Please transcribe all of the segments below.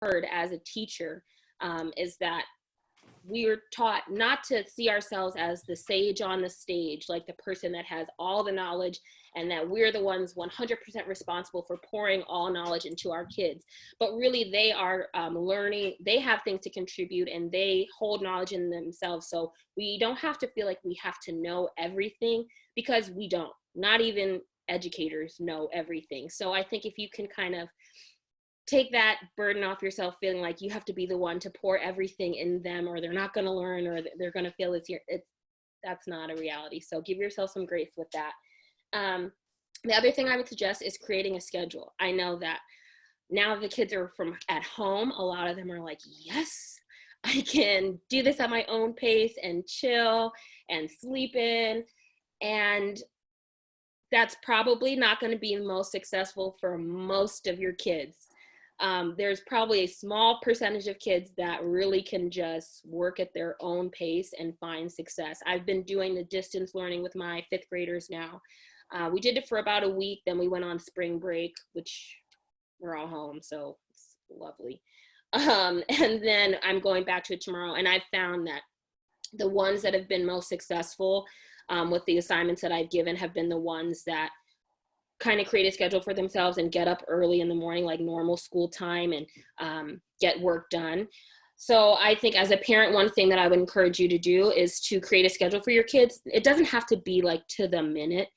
heard as a teacher is that we were taught not to see ourselves as the sage on the stage, like the person that has all the knowledge, and that we're the ones 100% responsible for pouring all knowledge into our kids. But really, they are learning, they have things to contribute, and they hold knowledge in themselves. So we don't have to feel like we have to know everything, because we don't. Not even educators know everything. So I think if you can kind of take that burden off yourself, feeling like you have to be the one to pour everything in them, or they're not going to learn, or they're going to fail this year, that's not a reality. So give yourself some grace with that. The other thing I would suggest is creating a schedule. I know that now the kids are from at home, a lot of them are like, yes, I can do this at my own pace and chill and sleep in. And that's probably not going to be the most successful for most of your kids. There's probably a small percentage of kids that really can just work at their own pace and find success. I've been doing the distance learning with my 5th graders now. We did it for about a week, then we went on spring break, which we're all home, so it's lovely. And then I'm going back to it tomorrow, and I've found that the ones that have been most successful with the assignments that I've given have been the ones that kind of create a schedule for themselves and get up early in the morning, like normal school time, and get work done. So I think as a parent, one thing that I would encourage you to do is to create a schedule for your kids. It doesn't have to be like to the minute.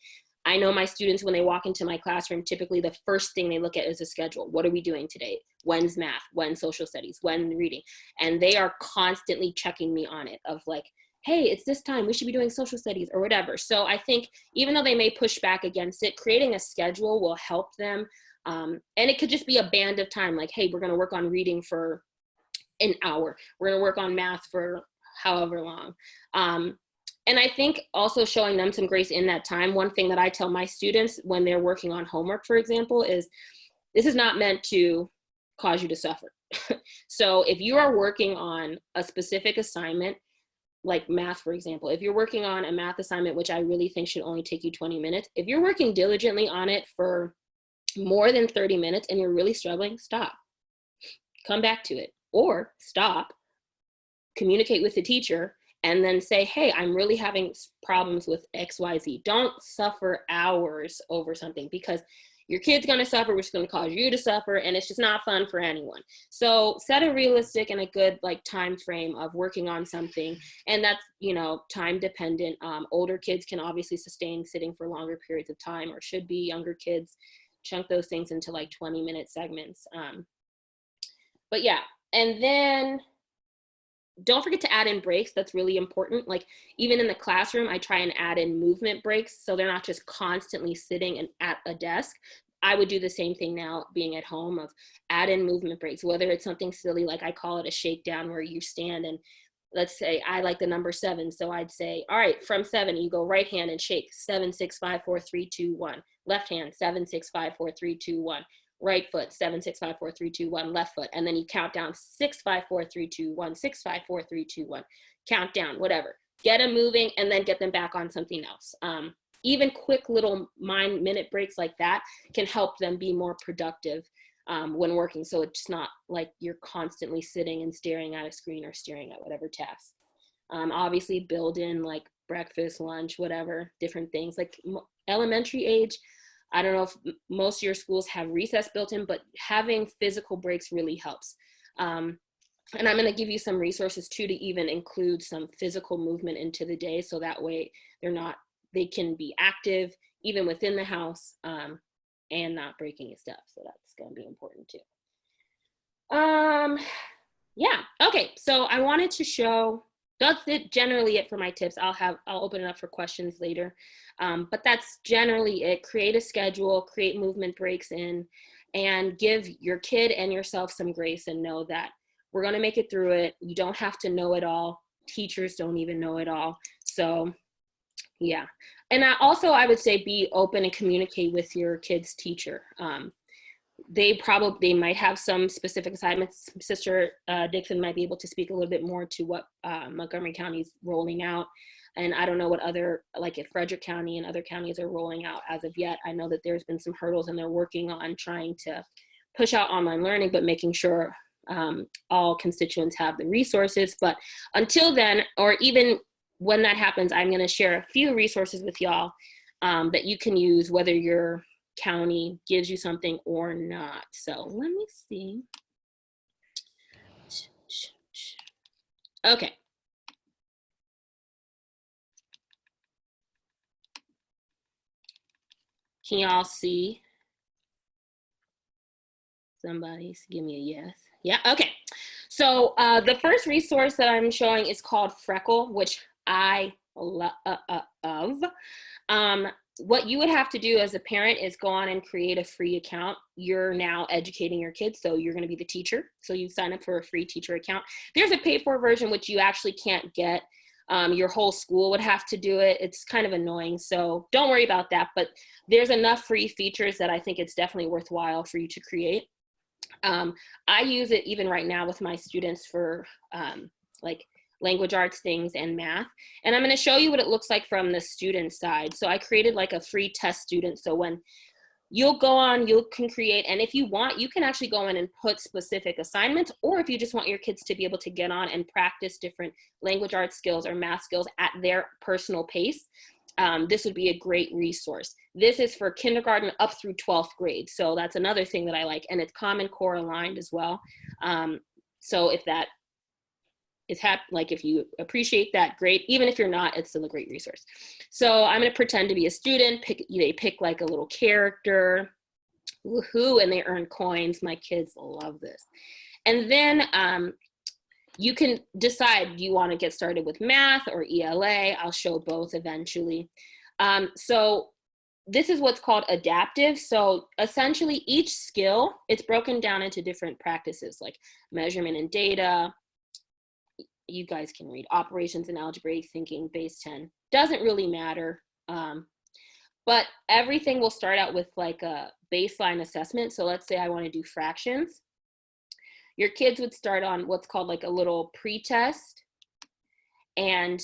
I know my students, when they walk into my classroom, typically the first thing they look at is a schedule. What are we doing today? When's math? When's social studies? When reading? And they are constantly checking me on it of like, hey, it's this time, we should be doing social studies or whatever. So I think even though they may push back against it, creating a schedule will help them. And it could just be a band of time, like, hey, we're gonna work on reading for an hour. We're gonna work on math for however long. And I think also showing them some grace in that time. One thing that I tell my students when they're working on homework, for example, is this is not meant to cause you to suffer. So if you are working on a specific assignment, like math, for example, if you're working on a math assignment, which I really think should only take you 20 minutes, if you're working diligently on it for more than 30 minutes and you're really struggling, stop. Come back to it, or stop, communicate with the teacher, and then say, hey, I'm really having problems with XYZ. Don't suffer hours over something, because your kid's gonna suffer, which is gonna cause you to suffer, and it's just not fun for anyone. So set a realistic and a good like time frame of working on something, and that's, you know, time dependent. Older kids can obviously sustain sitting for longer periods of time, or should be. Younger kids chunk those things into like 20-minute segments. But yeah, and then don't forget to add in breaks. That's really important. Like even in the classroom, I try and add in movement breaks, so they're not just constantly sitting and at a desk. I would do the same thing now being at home, of add in movement breaks, whether it's something silly, like I call it a shakedown, where you stand and let's say I like the number 7. So I'd say, all right, from 7, you go right hand and shake 7, 6, 5, 4, 3, 2, 1. Left hand, 7, 6, 5, 4, 3, 2, 1. Right foot, 7, 6, 5, 4, 3, 2, 1, left foot. And then you count down 6, 5, 4, 3, 2, 1, 6, 5, 4, 3, 2, 1. Count down, whatever. Get them moving and then get them back on something else. Even quick little minute breaks like that can help them be more productive when working. So it's not like you're constantly sitting and staring at a screen or staring at whatever task. Obviously build in like breakfast, lunch, whatever, different things. Like elementary age, I don't know if most of your schools have recess built in, but having physical breaks really helps. And I'm going to give you some resources too to even include some physical movement into the day, so that way they can be active even within the house and not breaking your stuff. So that's going to be important too. Yeah. Okay. So I wanted to show, that's generally it for my tips. I'll open it up for questions later. But that's generally it. Create a schedule, create movement breaks in, and give your kid and yourself some grace, and know that we're going to make it through it. You don't have to know it all. Teachers don't even know it all. So yeah. And I would say be open and communicate with your kid's teacher. They might have some specific assignments. Sister Dixon might be able to speak a little bit more to what Montgomery County's rolling out. And I don't know what other, like if Frederick County and other counties are rolling out as of yet. I know that there's been some hurdles and they're working on trying to push out online learning, but making sure all constituents have the resources. But until then, or even when that happens, I'm going to share a few resources with y'all that you can use whether your county gives you something or not. So let me see. Okay. Can y'all see? Somebody give me a yes. Yeah, okay. So the first resource that I'm showing is called Freckle, which I love. What you would have to do as a parent is go on and create a free account. You're now educating your kids, so you're going to be the teacher. So you sign up for a free teacher account. There's a paid for version, which you actually can't get. Your whole school would have to do it. It's kind of annoying, so don't worry about that. But there's enough free features that I think it's definitely worthwhile for you to create. I use it even right now with my students for like language arts things and math. And I'm going to show you what it looks like from the student side. So I created like a free test student. So when you'll go on, you can create, and if you want, you can actually go in and put specific assignments, or if you just want your kids to be able to get on and practice different language arts skills or math skills at their personal pace, this would be a great resource. This is for kindergarten up through 12th grade. So that's another thing that I like, and it's Common Core aligned as well. So if that is like if you appreciate that, great. Even if you're not, it's still a great resource. So I'm going to pretend to be a student. They pick like a little character, woohoo, and they earn coins. My kids love this. And then you can decide, do you want to get started with math or ELA? I'll show both eventually. So this is what's called adaptive. So essentially each skill, it's broken down into different practices like measurement and data. You guys can read operations and algebraic thinking, base 10. Doesn't really matter. But everything will start out with like a baseline assessment. So let's say I want to do fractions. Your kids would start on what's called like a little pre-test, and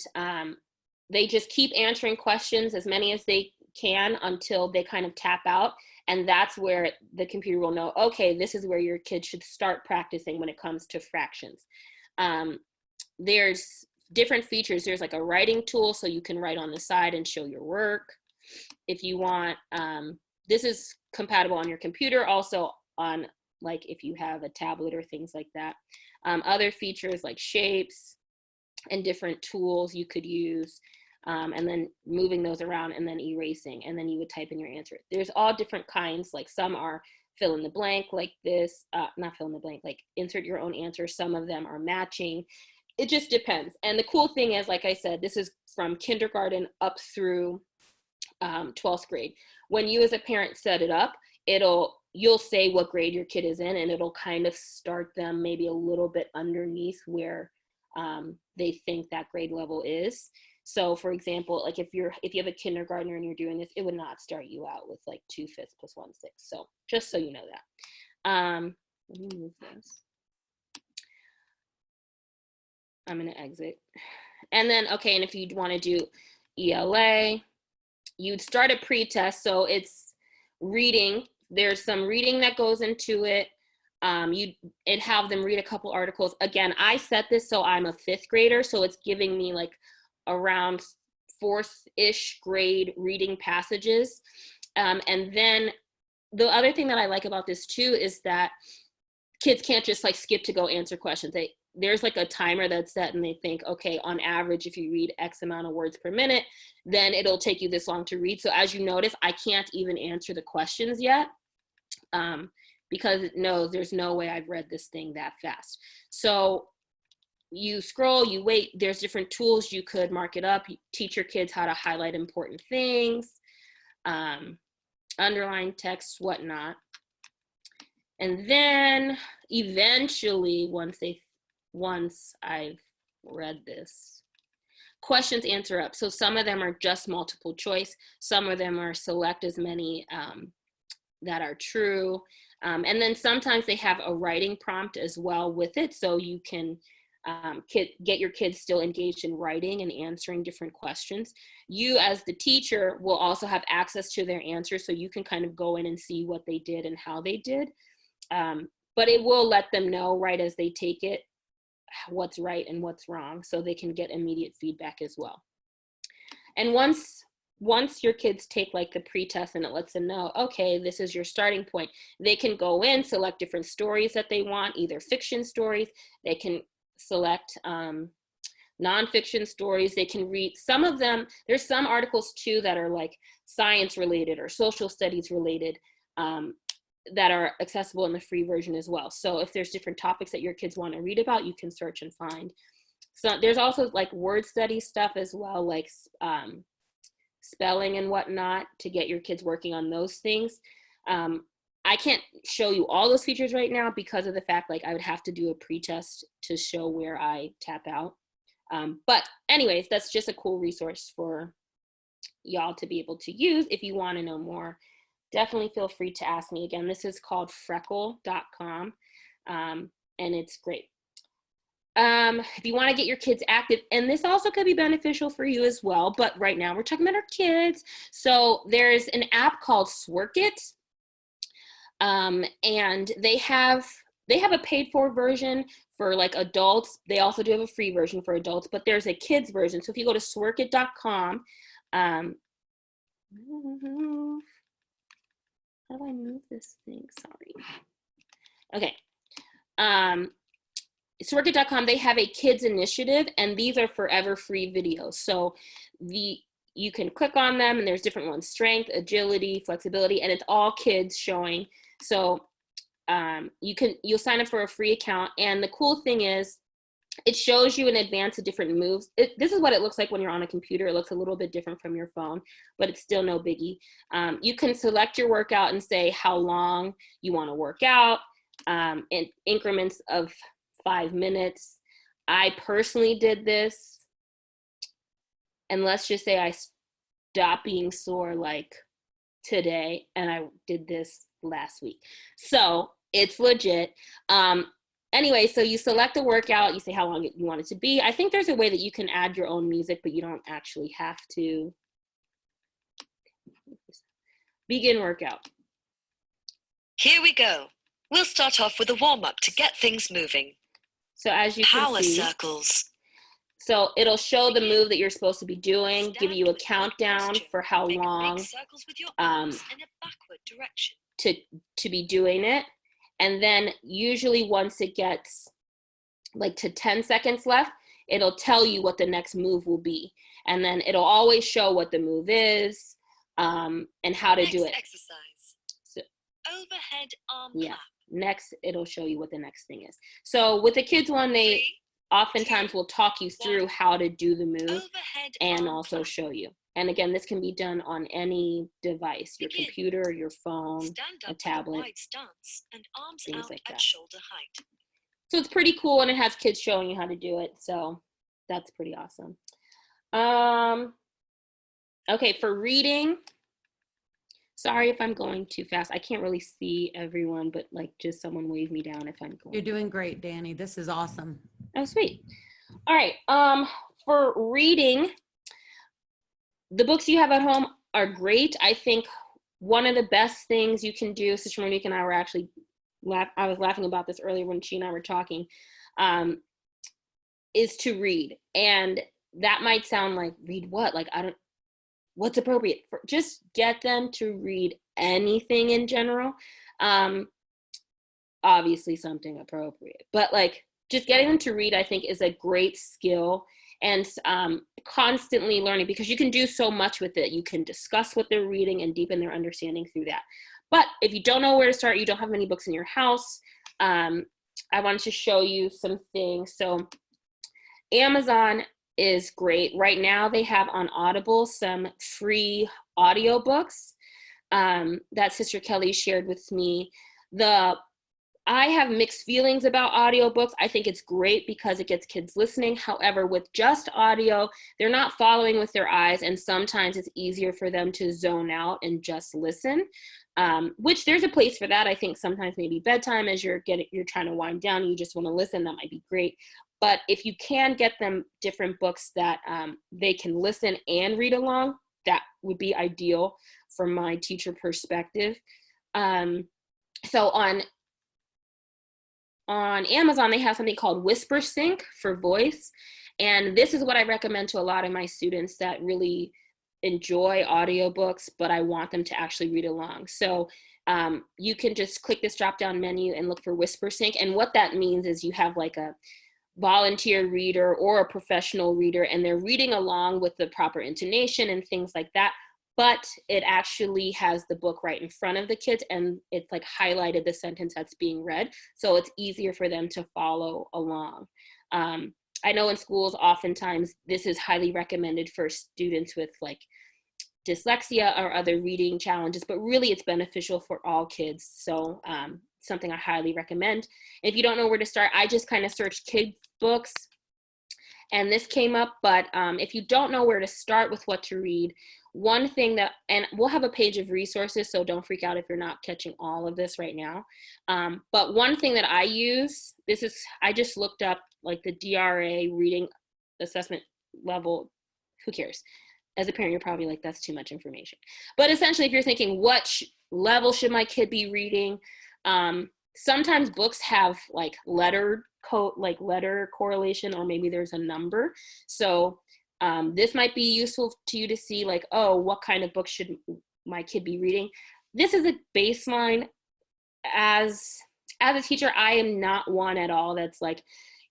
they just keep answering questions, as many as they can, until they kind of tap out. And that's where the computer will know, okay, this is where your kid should start practicing when it comes to fractions. There's different features. There's like a writing tool, so you can write on the side and show your work. If you want, this is compatible on your computer, also on like if you have a tablet or things like that. Other features like shapes and different tools you could use, and then moving those around and then erasing, and then you would type in your answer. There's all different kinds, like some are fill in the blank like this, not fill in the blank, like insert your own answer. Some of them are matching. It just depends. And the cool thing is, like I said, this is from kindergarten up through 12th grade. When you as a parent set it up, you'll say what grade your kid is in, and it'll kind of start them maybe a little bit underneath where they think that grade level is. So for example, like if you have a kindergartner and you're doing this, it would not start you out with like 2/5 plus 1/6. So just so you know that. Let me move this. I'm going to exit. And then, okay, and if you want to do ELA, you'd start a pre-test. So it's reading. There's some reading that goes into it. You'd have them read a couple articles. Again, I set this so I'm a 5th grader, so it's giving me like around 4th-ish grade reading passages. And then the other thing that I like about this too is that kids can't just like skip to go answer questions. There's like a timer that's set, and they think, okay, on average, if you read X amount of words per minute, then it'll take you this long to read. So as you notice, I can't even answer the questions yet because it knows there's no way I've read this thing that fast. So you scroll, you wait, there's different tools you could mark it up. You teach your kids how to highlight important things, underline text, whatnot. And then eventually, once I've read this, questions answer up. So some of them are just multiple choice. Some of them are select as many that are true. And then sometimes they have a writing prompt as well with it. So you can get your kids still engaged in writing and answering different questions. You as the teacher will also have access to their answers, so you can kind of go in and see what they did and how they did. but it will let them know right as they take it what's right and what's wrong, so they can get immediate feedback as well. And once your kids take like the pre-test and it lets them know, okay, this is your starting point, they can go in, select different stories that they want, either fiction stories, they can select nonfiction stories, they can read some of them. There's some articles too that are like science related or social studies related, that are accessible in the free version as well. So if there's different topics that your kids want to read about, you can search and find. So there's also like word study stuff as well, like spelling and whatnot, to get your kids working on those things. I can't show you all those features right now because of the fact like I would have to do a pre-test to show where I tap out. But anyways, that's just a cool resource for y'all to be able to use. If you want to know more, definitely feel free to ask me. Again, this is called Freckle.com, and it's great. If you want to get your kids active, and this also could be beneficial for you as well, but right now we're talking about our kids. So there's an app called Sworkit, and they have a paid for version for like adults. They also do have a free version for adults, but there's a kids version. So if you go to Sworkit.com, how do I move this thing? Sorry. Okay. Sworkit.com, they have a kids initiative, and these are forever free videos. So you can click on them, and there's different ones: strength, agility, flexibility, and it's all kids showing. So you'll sign up for a free account, and the cool thing is it shows you in advance the different moves. This is what it looks like when you're on a computer. It looks a little bit different from your phone, but it's still no biggie. You can select your workout and say how long you want to work out, in increments of 5 minutes. I personally did this, and let's just say I stopped being sore like today, and I did this last week. So it's legit. Anyway, so you select a workout, you say how long you want it to be. I think there's a way that you can add your own music, but you don't actually have to. Begin workout. Here we go. We'll start off with a warm-up to get things moving. So as you can see, power circles. So it'll show the move that you're supposed to be doing, give you a countdown for how long to be doing it. And then usually once it gets like to 10 seconds left, it'll tell you what the next move will be. And then it'll always show what the move is, and how to do it. Exercise. So, overhead arm yeah. clap. Next, it'll show you what the next thing is. So with the kids one, they oftentimes will talk you through how to do the move and also show you. And again, this can be done on any device, your computer, your phone, a tablet, wide stance and arms things out like at that. Shoulder height. So it's pretty cool, and it has kids showing you how to do it. So that's pretty awesome. Okay, for reading, sorry if I'm going too fast. I can't really see everyone, but like just someone wave me down if I'm going. You're doing great, Danny. This is awesome. Oh, sweet. All right. For reading, the books you have at home are great. I think one of the best things you can do, Sister Monique and I were actually, I was laughing about this earlier when she and I were talking, is to read. And that might sound like, read what? Like, what's appropriate? Just get them to read anything in general. Obviously something appropriate, but like just getting them to read, I think, is a great skill, and constantly learning, because you can do so much with it. You can discuss what they're reading and deepen their understanding through that. But if you don't know where to start, you don't have many books in your house, I wanted to show you some things. So Amazon is great. Right now they have on Audible some free audiobooks that Sister Kelly shared with me. I have mixed feelings about audiobooks. I think it's great because it gets kids listening. However, with just audio, they're not following with their eyes, and sometimes it's easier for them to zone out and just listen, which there's a place for that. I think sometimes maybe bedtime, as you're trying to wind down, you just want to listen, that might be great. But if you can get them different books that they can listen and read along, that would be ideal from my teacher perspective. So on on Amazon, they have something called Whisper Sync for voice. And this is what I recommend to a lot of my students that really enjoy audiobooks, but I want them to actually read along. So you can just click this drop down menu and look for Whisper Sync. And what that means is you have like a volunteer reader or a professional reader, and they're reading along with the proper intonation and things like that. But it actually has the book right in front of the kids, and it's like highlighted the sentence that's being read. So it's easier for them to follow along. I know in schools, oftentimes this is highly recommended for students with like dyslexia or other reading challenges, but really it's beneficial for all kids. So something I highly recommend. If you don't know where to start, I just kind of searched kids books and this came up. But if you don't know where to start with what to read, one thing that, and we'll have a page of resources, so don't freak out if you're not catching all of this right now. But one thing that I use, I just looked up like the DRA reading assessment level. Who cares? As a parent, you're probably like, that's too much information. But essentially, if you're thinking, what level should my kid be reading? Sometimes books have like letter correlation, or maybe there's a number. So this might be useful to you to see like, oh, what kind of book should my kid be reading? This is a baseline. As a teacher, I am not one at all that's like,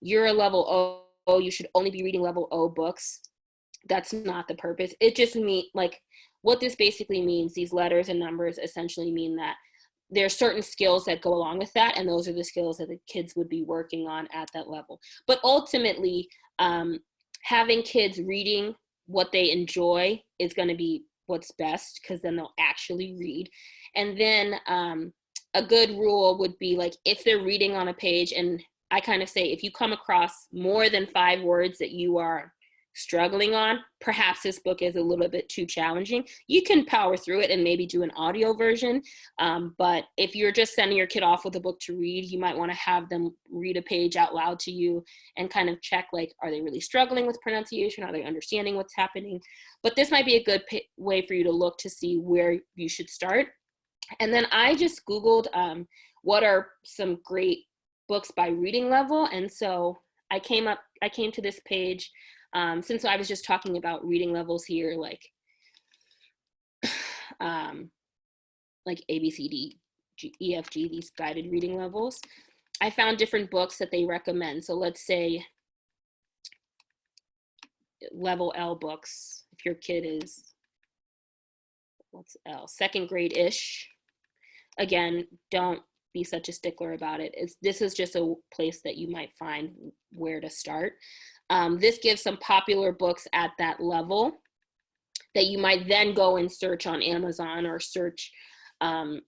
you're a level O, you should only be reading level O books. That's not the purpose. It just means like, what this basically means, these letters and numbers essentially mean that there are certain skills that go along with that, and those are the skills that the kids would be working on at that level. But ultimately, having kids reading what they enjoy is going to be what's best, because then they'll actually read. And then a good rule would be like, if they're reading on a page, and I kind of say, if you come across more than 5 words that you are struggling on, perhaps this book is a little bit too challenging. You can power through it and maybe do an audio version. But if you're just sending your kid off with a book to read, you might want to have them read a page out loud to you and kind of check, like, are they really struggling with pronunciation? Are they understanding what's happening? But this might be a good way for you to look to see where you should start. And then I just Googled what are some great books by reading level. And so I came to this page. Since I was just talking about reading levels here, like A, B, C, D, E, F, G, these guided reading levels, I found different books that they recommend. So let's say level L books, if your kid is, what's L, 2nd grade-ish. Again, don't be such a stickler about it. This is just a place that you might find where to start. This gives some popular books at that level that you might then go and search on Amazon or search on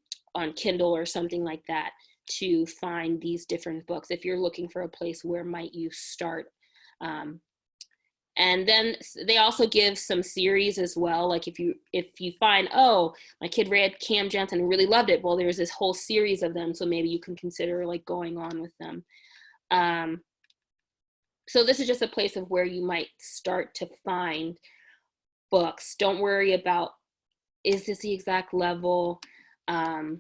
Kindle or something like that to find these different books if you're looking for a place where might you start. And then they also give some series as well. Like if you find, oh, my kid read Cam Jensen and really loved it, well, there's this whole series of them, so maybe you can consider like going on with them. So this is just a place of where you might start to find books. Don't worry about, is this the exact level? That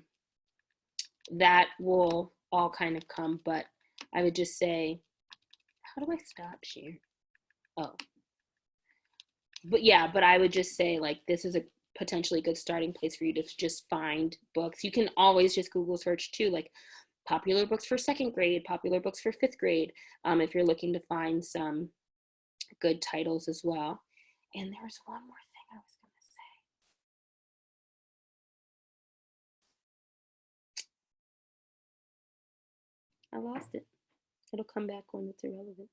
will all kind of come, but I would just say, how do I stop share? Oh, but yeah, but I would just say, like, this is a potentially good starting place for you to just find books. You can always just Google search too, like popular books for 2nd grade, popular books for 5th grade, if you're looking to find some good titles as well. And there was one more thing I was going to say. I lost it. It'll come back when it's irrelevant.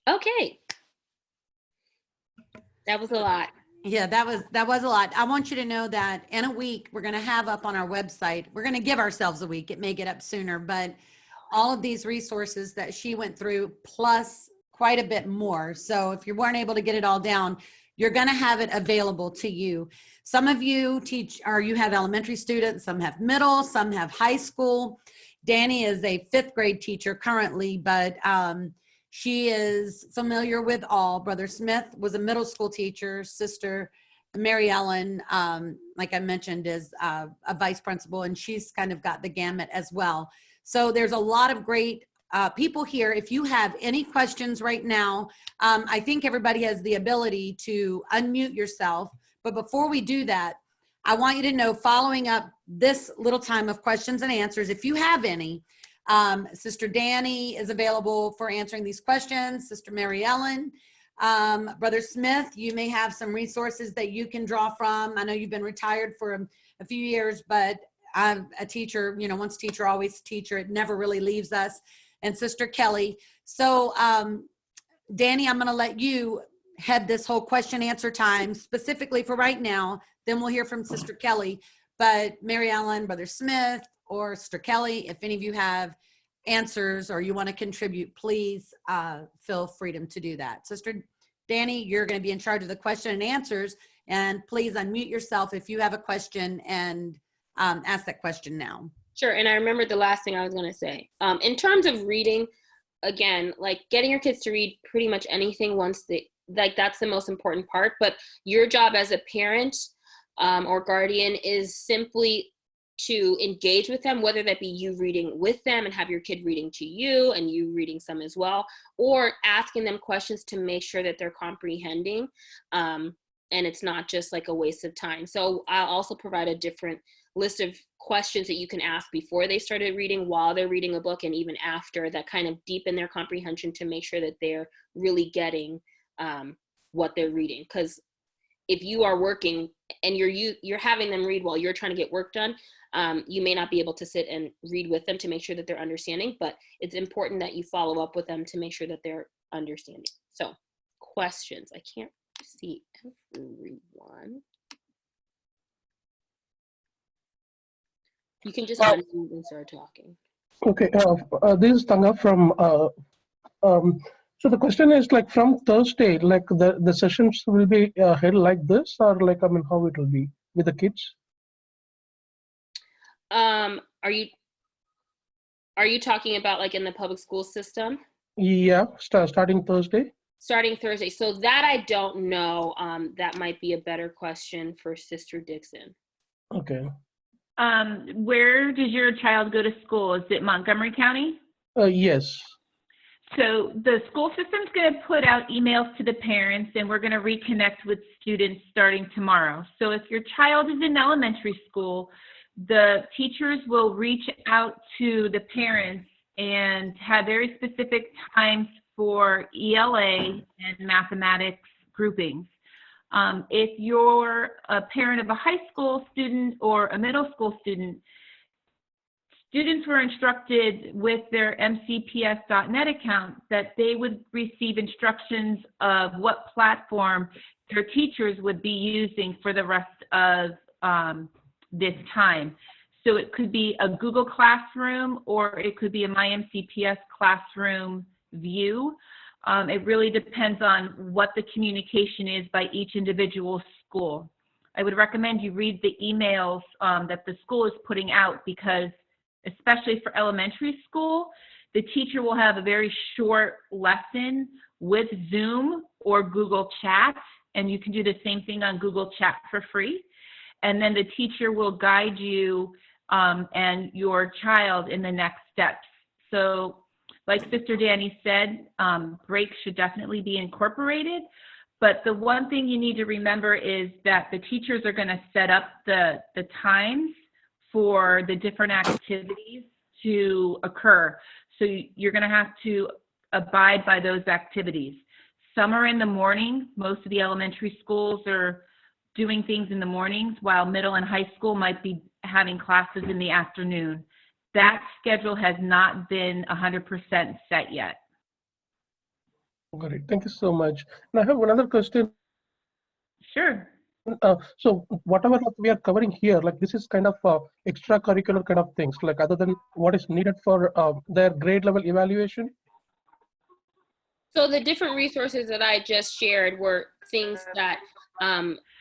Okay. That was a lot. Yeah, that was a lot. I want you to know that in a week, we're going to have up on our website, we're going to give ourselves a week. It may get up sooner, but all of these resources that she went through, plus quite a bit more. So if you weren't able to get it all down, you're going to have it available to you. Some of you teach, or you have elementary students, some have middle, some have high school. Danny is a 5th grade teacher currently, but she is familiar with all. Brother Smith was a middle school teacher. Sister Mary Ellen, like I mentioned, is a vice principal, and she's kind of got the gamut as well. So there's a lot of great people here. If you have any questions right now, I think everybody has the ability to unmute yourself. But before we do that, I want you to know, following up this little time of questions and answers, if you have any, Sister Danny is available for answering these questions. Sister Mary Ellen, Brother Smith, you may have some resources that you can draw from. I know you've been retired for a few years, but I'm a teacher, once teacher, always teacher. It never really leaves us. And Sister Kelly. So, Danny, I'm going to let you head this whole question answer time specifically for right now. Then we'll hear from Sister Kelly. But Mary Ellen, Brother Smith, or Sister Kelly, if any of you have answers or you want to contribute, please feel freedom to do that. Sister Danny, you're going to be in charge of the question and answers. And please unmute yourself if you have a question and ask that question now. Sure, and I remembered the last thing I was going to say. In terms of reading, again, like getting your kids to read pretty much anything once they, like that's the most important part, but your job as a parent or guardian is simply to engage with them, whether that be you reading with them and have your kid reading to you and you reading some as well, or asking them questions to make sure that they're comprehending, and it's not just like a waste of time. So I'll also provide a different list of questions that you can ask before they started reading, while they're reading a book, and even after, that kind of deepen their comprehension to make sure that they're really getting what they're reading. Because if you are working and you're having them read while you're trying to get work done, you may not be able to sit and read with them to make sure that they're understanding, but it's important that you follow up with them to make sure that they're understanding. So questions, I can't see everyone. You can just unmute and start talking. Okay, this is Tanga from, so the question is like from Thursday, like the sessions will be held like this, or like, I mean, how it will be with the kids? Are you talking about like in the public school system? Yeah, starting Thursday. Starting Thursday. So that I don't know. That might be a better question for Sister Dixon. Okay. Where does your child go to school? Is it Montgomery County? Yes. So the school system's going to put out emails to the parents, and we're going to reconnect with students starting tomorrow. So if your child is in elementary school, the teachers will reach out to the parents and have very specific times for ELA and mathematics groupings. If you're a parent of a high school student or a middle school student, students were instructed with their mcps.net account that they would receive instructions of what platform their teachers would be using for the rest of this time. So it could be a Google Classroom, or it could be a MyMCPS Classroom view. It really depends on what the communication is by each individual school. I would recommend you read the emails that the school is putting out, because especially for elementary school, the teacher will have a very short lesson with Zoom or Google Chat, and you can do the same thing on Google Chat for free. And then the teacher will guide you and your child in the next steps. So like Sister Danny said, breaks should definitely be incorporated. But the one thing you need to remember is that the teachers are going to set up the times for the different activities to occur. So you're going to have to abide by those activities. Some are in the morning. Most of the elementary schools are doing things in the mornings, while middle and high school might be having classes in the afternoon. That schedule has not been 100% set yet. Got it. Thank you so much. And I have another question. Sure. So whatever we are covering here, like this is kind of extracurricular kind of things, like other than what is needed for their grade level evaluation? So the different resources that I just shared were things that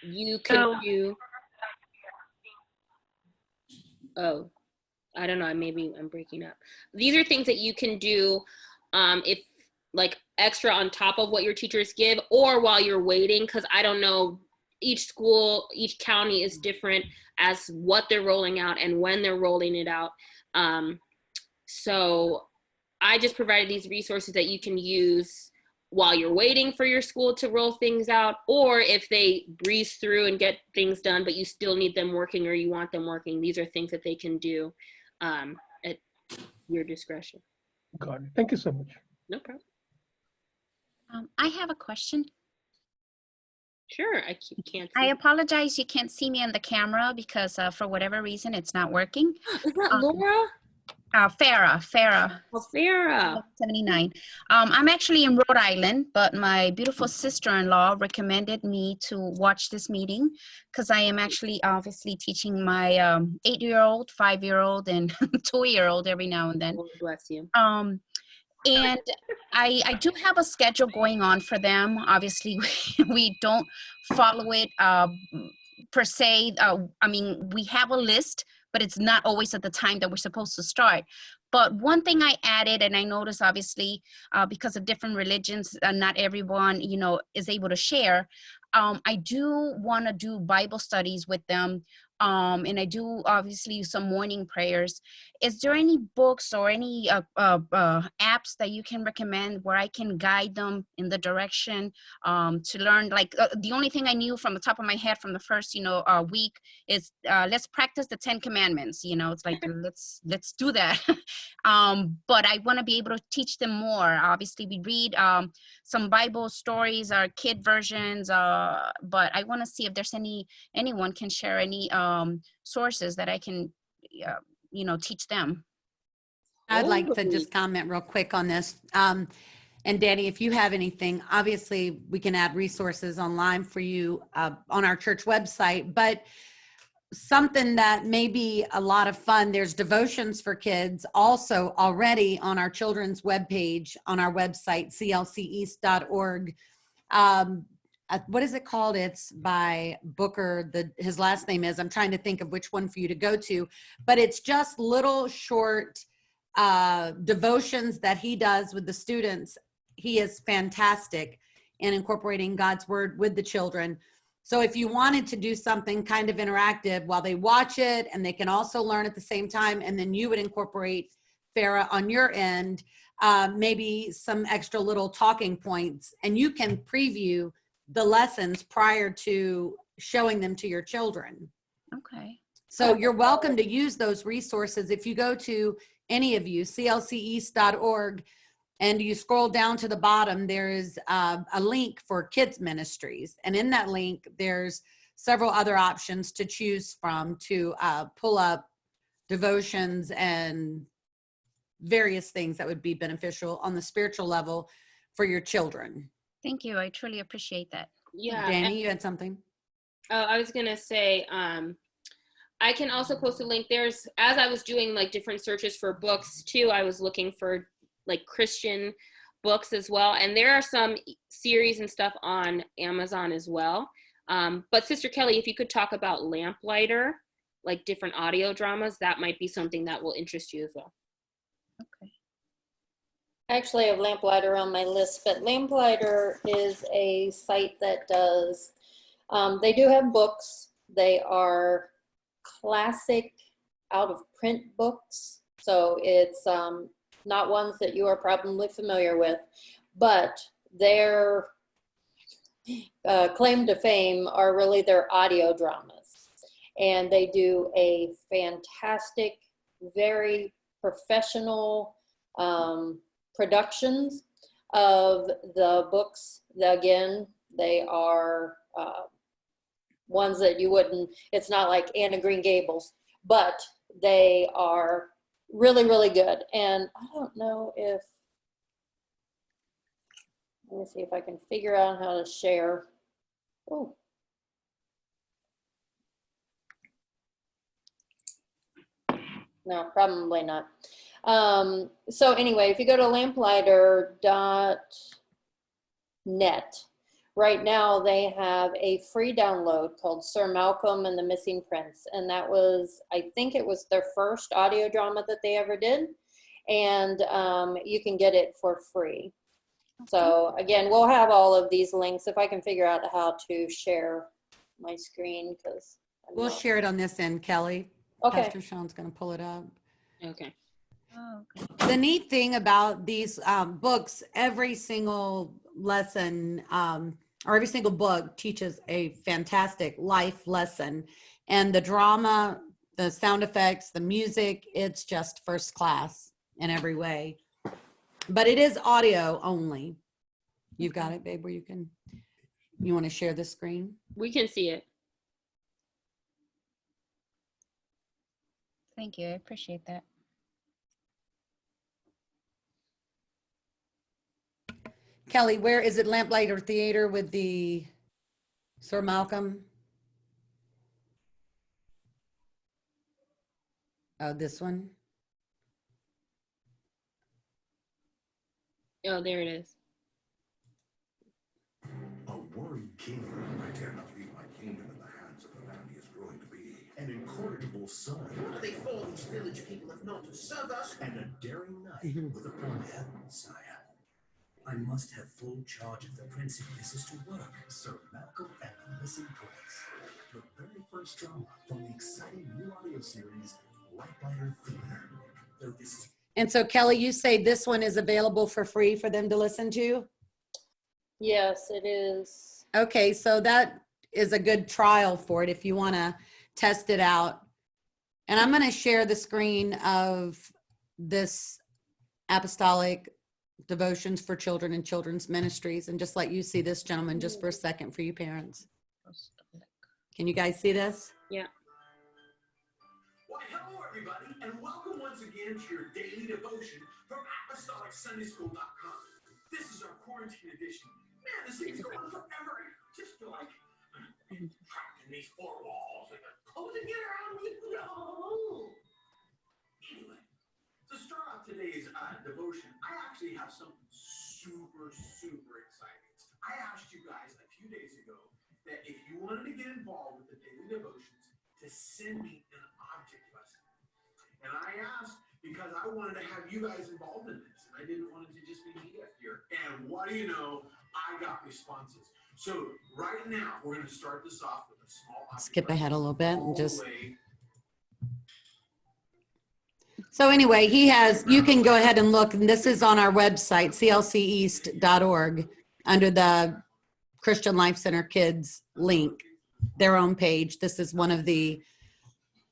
you can do. Oh, I don't know, maybe I'm breaking up. These are things that you can do if like extra on top of what your teachers give, or while you're waiting, because I don't know, each school, each county is different as what they're rolling out and when they're rolling it out. So I just provided these resources that you can use while you're waiting for your school to roll things out, or if they breeze through and get things done, but you still need them working or you want them working, these are things that they can do at your discretion. Got it. Thank you so much. No problem. I have a question. Sure, I can't see. I apologize, you can't see me on the camera because for whatever reason, it's not working. Is that Laura? Farah. Oh, Farah. 79. I'm actually in Rhode Island, but my beautiful sister-in-law recommended me to watch this meeting because I am actually obviously teaching my 8-year-old, 5-year-old, and 2-year-old every now and then. Lord bless you. And I do have a schedule going on for them. Obviously, we don't follow it per se. I mean, we have a list, but it's not always at the time that we're supposed to start. But one thing I added, and I noticed obviously because of different religions, not everyone, you know, is able to share. I do want to do Bible studies with them. And I do obviously some morning prayers. Is there any books or any apps that you can recommend where I can guide them in the direction to learn? Like the only thing I knew from the top of my head from the first, week is let's practice the 10 commandments. You know, it's like, let's do that. But I want to be able to teach them more. Obviously we read some Bible stories or kid versions, but I want to see if there's anyone can share any sources that I can, teach them. I'd like to just comment real quick on this. And Danny, if you have anything, obviously we can add resources online for you on our church website, but something that may be a lot of fun, there's devotions for kids also already on our children's webpage on our website, clceast.org. What is it called? It's by Booker. His last name is, I'm trying to think of which one for you to go to, but it's just little short devotions that he does with the students. He is fantastic in incorporating God's word with the children. So if you wanted to do something kind of interactive while they watch it, and they can also learn at the same time, and then you would incorporate Farah on your end, maybe some extra little talking points, and you can preview the lessons prior to showing them to your children. Okay. So you're welcome to use those resources. If you go to any of you, clceast.org, and you scroll down to the bottom, there is a link for kids ministries. And in that link, there's several other options to choose from to pull up devotions and various things that would be beneficial on the spiritual level for your children. Thank you. I truly appreciate that. Yeah. Danny, you had something? I was going to say, I can also post a link. As I was doing like different searches for books too, I was looking for like Christian books as well. And there are some series and stuff on Amazon as well. But Sister Kelly, if you could talk about Lamplighter, like different audio dramas, that might be something that will interest you as well. Okay. Actually, I have Lamplighter on my list, but Lamplighter is a site that does, they do have books. They are classic out of print books. So it's not ones that you are probably familiar with, but their claim to fame are really their audio dramas. And they do a fantastic, very professional productions of the books. Again, they are ones that you wouldn't, it's not like Anne of Green Gables, but they are really, really good. And I don't know if, let me see if I can figure out how to share. Oh. No, probably not. So anyway, if you go to lamplighter.net, right now they have a free download called Sir Malcolm and the Missing Prince. And that was, I think it was their first audio drama that they ever did. And you can get it for free. So again, we'll have all of these links if I can figure out how to share my screen, because we'll share it on this end, Kelly. Okay. Pastor Sean's going to pull it up. Okay. Oh, okay. The neat thing about these books, every single lesson or every single book teaches a fantastic life lesson. And the drama, the sound effects, the music, it's just first class in every way. But it is audio only. You've got it, babe, where you want to share the screen? We can see it. Thank you. I appreciate that. Kelly, where is it? Lamplighter Theater with the Sir Malcolm? Oh, this one? Oh, there it is. A worried king. I dare not leave my kingdom in the hands of the man he is growing to be. An incorrigible son. What are they for, these village people, if not to serve us? And a daring knight with a plan, sire. I must have full charge of the prince if this is to work. Sir Malcolm and the Missing Prince. The very first drama from the exciting new audio series, Lamplighter Theater. Though this is And so Kelly, you say this one is available for free for them to listen to? Yes, it is. Okay, so that is a good trial for it if you want to test it out. And I'm going to share the screen of this Apostolic Devotions for Children and Children's Ministries and just let you see this gentleman just for a second for you parents. Can you guys see this? Yeah. Why, hello, everybody, and welcome once again to your daily devotion from ApostolicSundaySchool.com. This is our quarantine edition. Man, this thing's going on forever. Just feel like I'm trapped in these four walls and they're closing in around me. No. Anyway, to start off today's devotion, I actually have something super exciting. I asked you guys a few days ago that if you wanted to get involved with the daily devotions, to send me an object lesson. And I asked because I wanted to have you guys involved in this, and I didn't want it to just be me up here. And what do you know? I got responses. So right now, we're going to start this off with a small object Skip ahead a little bit and all the just. way. So anyway, he has, you can go ahead and look, and this is on our website, clceast.org, under the Christian Life Center Kids link, their own page. This is one of the,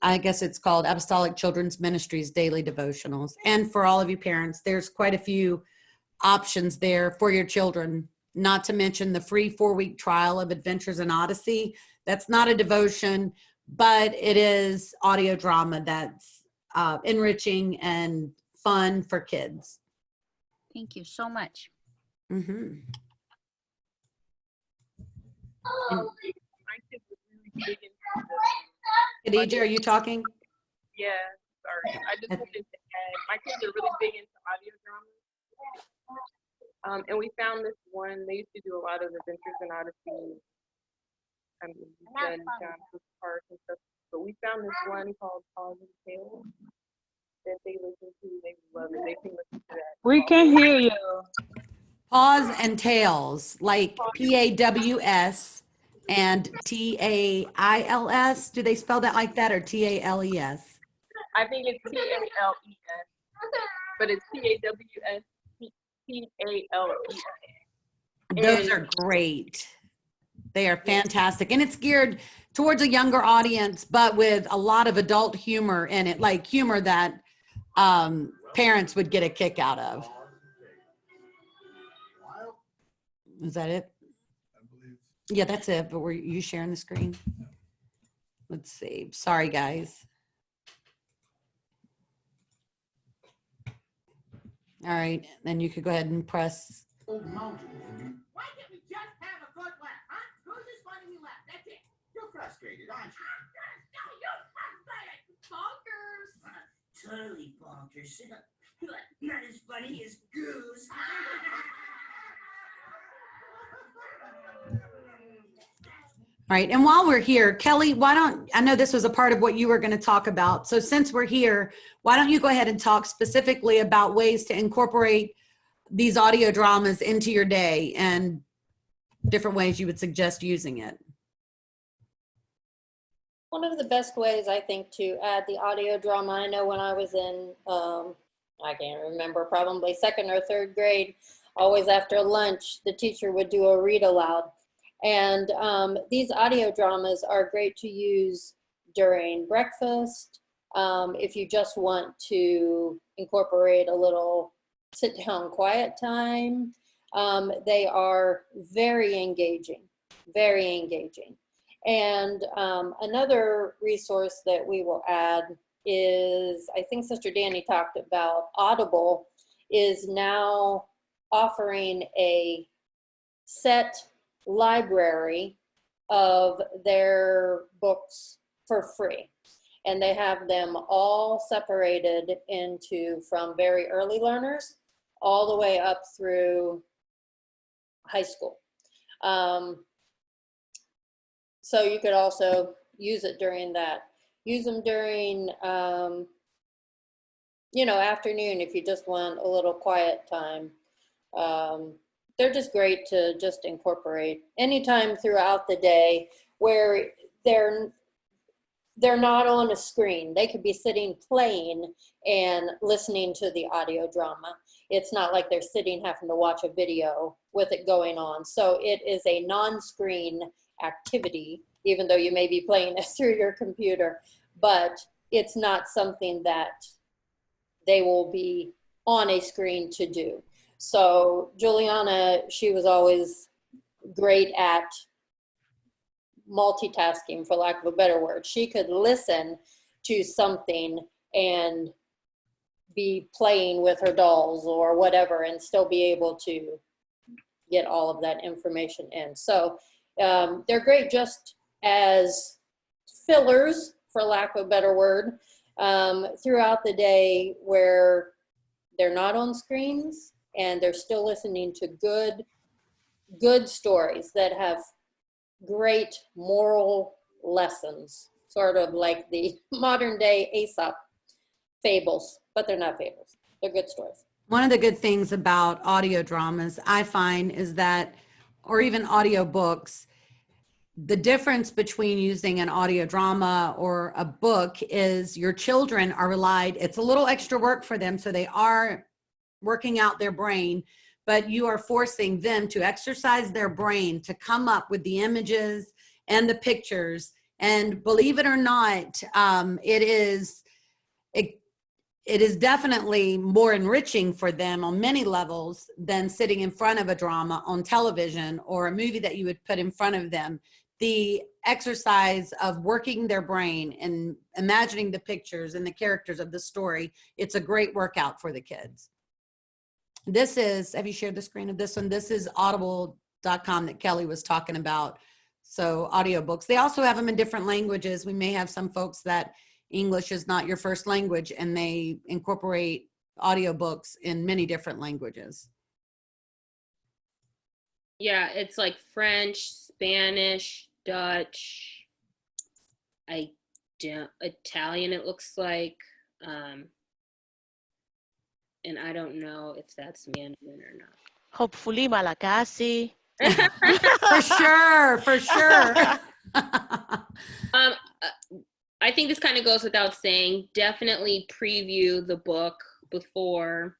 I guess it's called Apostolic Children's Ministries Daily Devotionals. And for all of you parents, there's quite a few options there for your children, not to mention the free 4-week trial of Adventures in Odyssey. That's not a devotion, but it is audio drama that's enriching and fun for kids. Thank you so much. Mm-hmm. My kids are really big into Khadija, are you talking? yeah, sorry. I just wanted to add, my kids are really big into audio dramas. And we found this one, they used to do a lot of Adventures in Odyssey, and John's Park and stuff. But we found this one called Paws and Tails that they listen to. They love it. They can listen to that. We can hear you. Paws and Tails, like PAWS and TAILS. Do they spell that like that, or TALES? I think it's TALES, but it's PAWS, TALES. Those are great. They are fantastic. And it's geared towards a younger audience, but with a lot of adult humor in it, like humor that parents would get a kick out of. Is that it? Yeah, that's it. But were you sharing the screen? Let's see. Sorry, guys. All right. Then you could go ahead and press. Why can't we just have a good laugh, huh? Who's just letting me laugh? That's it. You're frustrated, aren't you? No, you're frustrated. Bonkers. Totally bonkers. Not as funny as Goose. All right. And while we're here, Kelly, I know this was a part of what you were going to talk about. So since we're here, why don't you go ahead and talk specifically about ways to incorporate these audio dramas into your day and different ways you would suggest using it? One of the best ways, I think, to add the audio drama, I know when I was I can't remember, probably second or third grade, always after lunch, the teacher would do a read aloud. And these audio dramas are great to use during breakfast. If you just want to incorporate a little sit down quiet time, they are very engaging, very engaging. And another resource that we will add is, I think Sister Danny talked about, Audible is now offering a set library of their books for free. And they have them all separated into, from very early learners all the way up through high school. So you could also use it during that. Use them during, you know, afternoon if you just want a little quiet time. They're just great to just incorporate anytime throughout the day where they're not on a screen. They could be sitting playing and listening to the audio drama. It's not like they're sitting having to watch a video with it going on. So it is a non-screen activity, even though you may be playing it through your computer, but it's not something that they will be on a screen to do. So Juliana, she was always great at multitasking, for lack of a better word. She could listen to something and be playing with her dolls or whatever and still be able to get all of that information in. So they're great just as fillers, for lack of a better word, throughout the day where they're not on screens and they're still listening to good stories that have great moral lessons, sort of like the modern day Aesop fables, but they're not fables. They're good stories. One of the good things about audio dramas, I find, is that, or even audio books, the difference between using an audio drama or a book is your children are relied, it's a little extra work for them, so they are working out their brain, but you are forcing them to exercise their brain to come up with the images and the pictures. And believe it or not, it is definitely more enriching for them on many levels than sitting in front of a drama on television or a movie that you would put in front of them. The exercise of working their brain and imagining the pictures and the characters of the story, it's a great workout for the kids. This is, have you shared the screen of this one? This is audible.com that Kelly was talking about. So audiobooks, they also have them in different languages. We may have some folks that English is not your first language and they incorporate audiobooks in many different languages. Yeah, it's like French, Spanish, Dutch, Italian it looks like. And I don't know if that's Mandarin or not. Hopefully Malagasy. For sure, for sure. I think this kind of goes without saying. Definitely preview the book before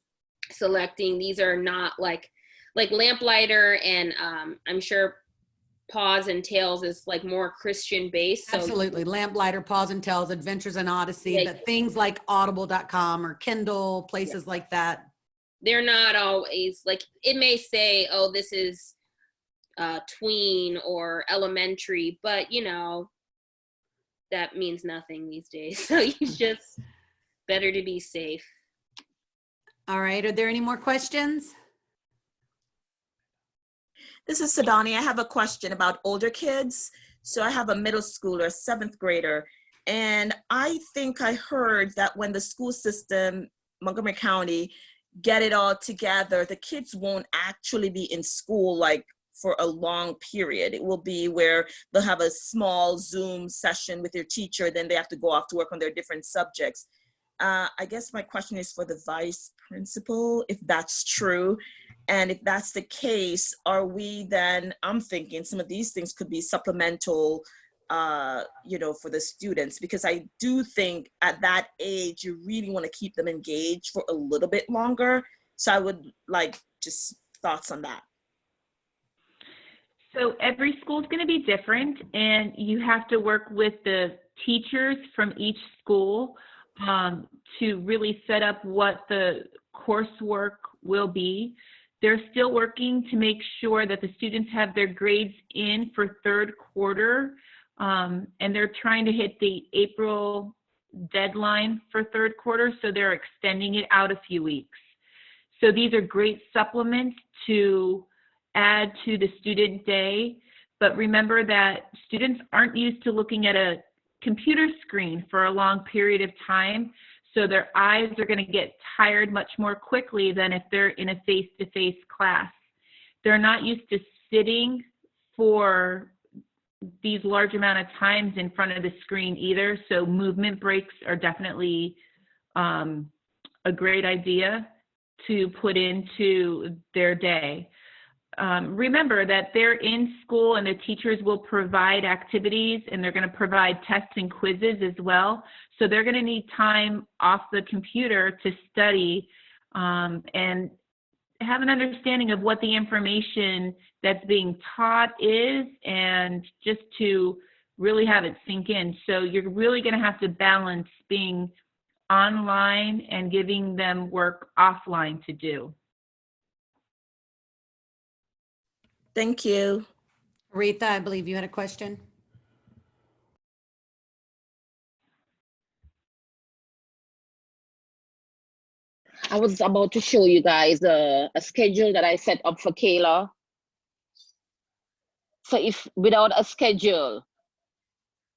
selecting. These are not like Lamplighter and I'm sure Paws and Tales is like more Christian based. So absolutely. Lamplighter, Paws and Tales, Adventures in Odyssey, yeah, but things like audible.com or Kindle, places like that. They're not always like, it may say, oh, this is tween or elementary, but you know, that means nothing these days. So you just better to be safe. All right. Are there any more questions? This is Sadani. I have a question about older kids. So I have a middle schooler, 7th grader, and I think I heard that when the school system, Montgomery County, get it all together, the kids won't actually be in school like for a long period. It will be where they'll have a small Zoom session with their teacher, then they have to go off to work on their different subjects. I guess my question is for the vice principal, if that's true. And if that's the case, are we then, I'm thinking some of these things could be supplemental for the students, because I do think at that age, you really want to keep them engaged for a little bit longer. So I would like just thoughts on that. So every school is going to be different, and you have to work with the teachers from each school to really set up what the coursework will be. They're still working to make sure that the students have their grades in for third quarter, and they're trying to hit the April deadline for third quarter, so they're extending it out a few weeks. So these are great supplements to add to the student day, but remember that students aren't used to looking at a computer screen for a long period of time, so their eyes are going to get tired much more quickly than if they're in a face-to-face class. They're not used to sitting for these large amount of times in front of the screen either, so movement breaks are definitely a great idea to put into their day. Remember that they're in school and the teachers will provide activities, and they're going to provide tests and quizzes as well. So they're going to need time off the computer to study and have an understanding of what the information that's being taught is, and just to really have it sink in. So you're really going to have to balance being online and giving them work offline to do. Thank you. Aretha, I believe you had a question. I was about to show you guys a schedule that I set up for Kayla. So if without a schedule,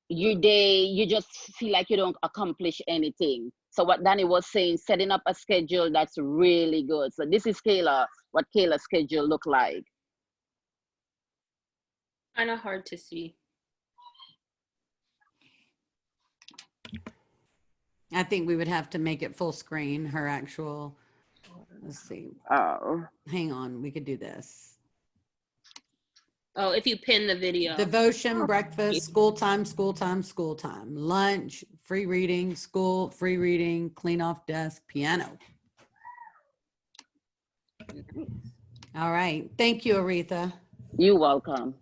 your day, you just feel like you don't accomplish anything. So what Danny was saying, setting up a schedule, that's really good. So this is Kayla, what Kayla's schedule look like. Kind of hard to see. I think we would have to make it full screen, her actual, let's see. Oh. Hang on, we could do this. Oh, if you pin the video. Devotion, breakfast, school time, school time, school time, lunch, free reading, school, free reading, clean off desk, piano. All right. Thank you, Aretha. You're welcome.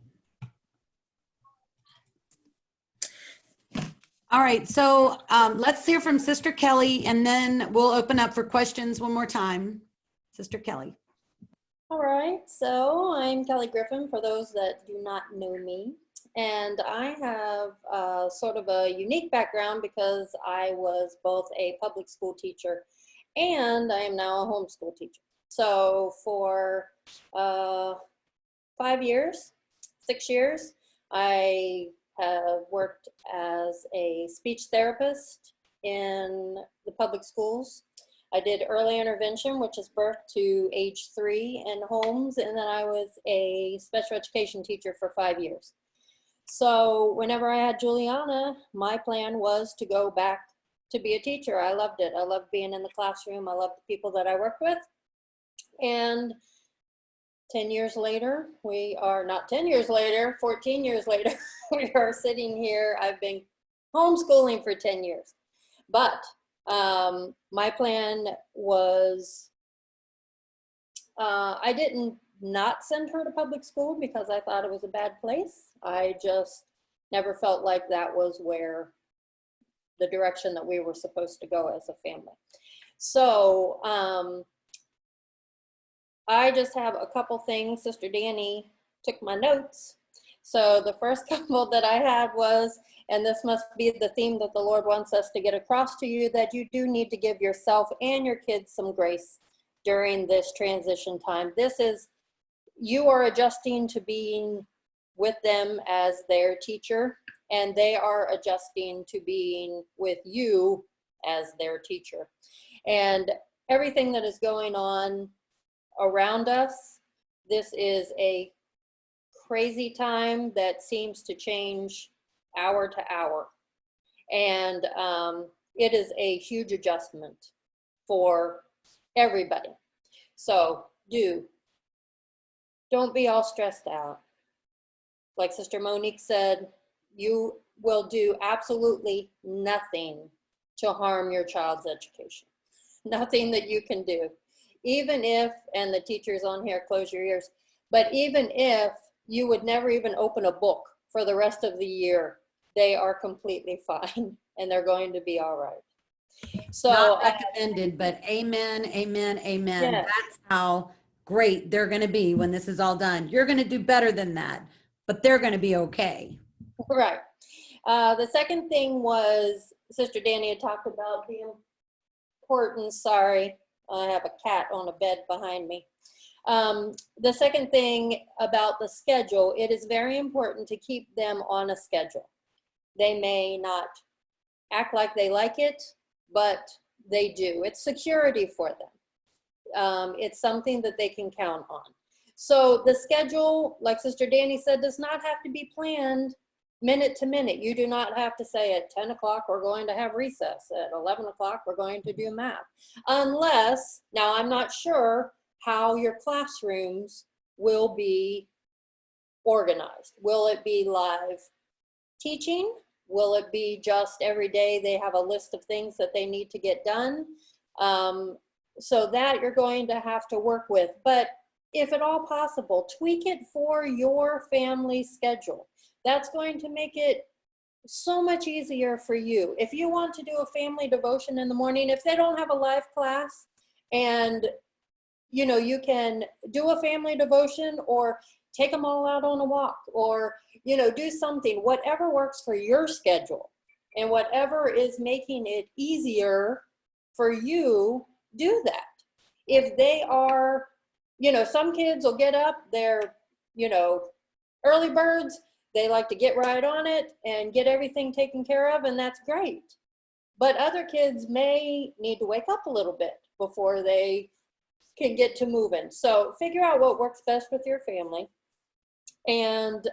All right. So let's hear from Sister Kelly, and then we'll open up for questions one more time. Sister Kelly. All right, so I'm Kelly Griffin, for those that do not know me. And I have sort of a unique background because I was both a public school teacher and I am now a homeschool teacher. So for 6 years, I have worked as a speech therapist in the public schools. I did early intervention, which is birth to age 3 in homes, and then I was a special education teacher for 5 years. So whenever I had Juliana, my plan was to go back to be a teacher. I loved it. I loved being in the classroom. I loved the people that I worked with. And 10 years later, we are not 10 years later, 14 years later, we are sitting here. I've been homeschooling for 10 years. But my plan was, I didn't not send her to public school because I thought it was a bad place. I just never felt like that was where the direction that we were supposed to go as a family. So I just have a couple things. Sister Danny took my notes. So the first couple that I had was, and this must be the theme that the Lord wants us to get across to you, that you do need to give yourself and your kids some grace during this transition time. This is, you are adjusting to being with them as their teacher, and they are adjusting to being with you as their teacher. And everything that is going on around us, this is a crazy time that seems to change hour to hour. And it is a huge adjustment for everybody. So don't be all stressed out. Like Sister Monique said, you will do absolutely nothing to harm your child's education. Nothing that you can do. Even if, and the teachers on here, close your ears, but even if you would never even open a book for the rest of the year, they are completely fine and they're going to be all right. So Not recommended, but amen, amen, amen. Yes. That's how great they're going to be when this is all done. You're going to do better than that, but they're going to be okay. right. The second thing was Sister Danny had talked about the importance, sorry, I have a cat on a bed behind me. The second thing about the schedule, it is very important to keep them on a schedule. They may not act like they like it, but they do. It's security for them. It's something that they can count on. So the schedule, like Sister Danny said, does not have to be planned minute to minute. You do not have to say at 10 o'clock, we're going to have recess. At 11 o'clock, we're going to do math. Unless, now I'm not sure how your classrooms will be organized. Will it be live teaching? Will it be just every day they have a list of things that they need to get done? So that you're going to have to work with. But if at all possible, tweak it for your family schedule. That's going to make it so much easier for you. If you want to do a family devotion in the morning, if they don't have a live class, and you know, you can do a family devotion or take them all out on a walk, or you know, do something, whatever works for your schedule and whatever is making it easier for you, do that. If they are, you know, some kids will get up, they're, you know, early birds, they like to get right on it and get everything taken care of, and that's great. But other kids may need to wake up a little bit before they can get to moving. So figure out what works best with your family. And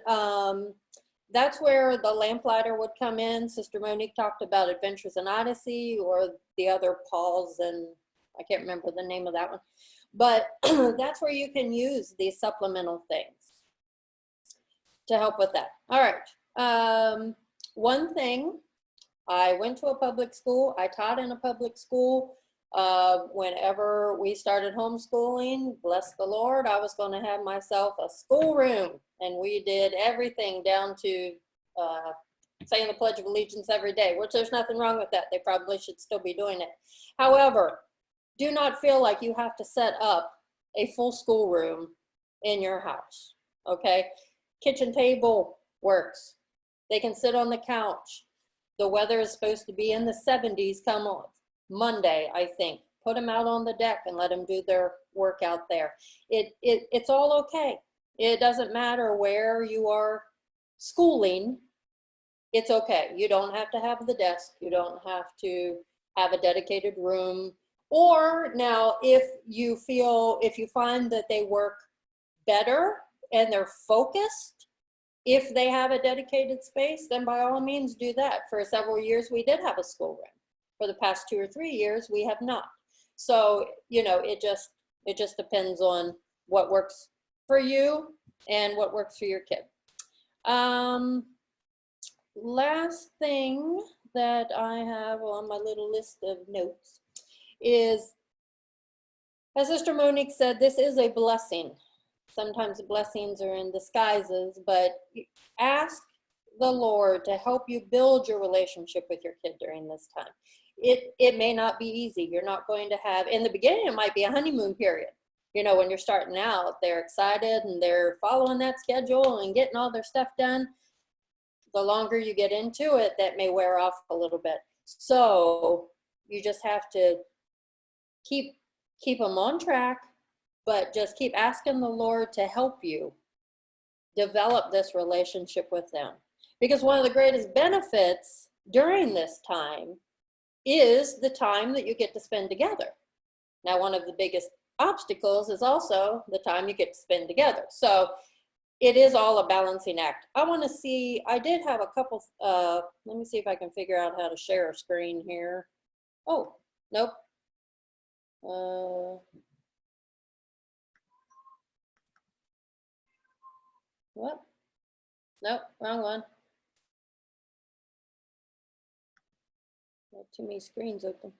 that's where the lamplighter would come in. Sister Monique talked about Adventures in Odyssey, or the other Paul's, and I can't remember the name of that one. But that's where you can use these supplemental things to help with that. All right. One thing, I went to a public school. I taught in a public school. Whenever we started homeschooling, bless the Lord, I was going to have myself a schoolroom, and we did everything down to saying the Pledge of Allegiance every day, which there's nothing wrong with that. They probably should still be doing it. However, do not feel like you have to set up a full schoolroom in your house, okay? Kitchen table works. They can sit on the couch. The weather is supposed to be in the 70s come on Monday, I think. Put them out on the deck and let them do their work out there. It's all okay. It doesn't matter where you are schooling. It's okay. You don't have to have the desk. You don't have to have a dedicated room. Or now, if you find that they work better and they're focused, if they have a dedicated space, then by all means do that. For several years, we did have a schoolroom. For the past 2 or 3 years, we have not. So, you know, it just depends on what works for you and what works for your kid. Last thing that I have on my little list of notes is, as Sister Monique said, this is a blessing. Sometimes blessings are in disguises, but ask the Lord to help you build your relationship with your kid during this time. It may not be easy. You're not going to have, in the beginning, it might be a honeymoon period. You know, when you're starting out, they're excited and they're following that schedule and getting all their stuff done. The longer you get into it, that may wear off a little bit. So you just have to keep them on track, but just keep asking the Lord to help you develop this relationship with them. Because one of the greatest benefits during this time is the time that you get to spend together. Now, one of the biggest obstacles is also the time you get to spend together. So it is all a balancing act. I want to see, I did have a couple, let me see if I can figure out how to share a screen here. Oh, nope. What? Nope, wrong one. too many screens open.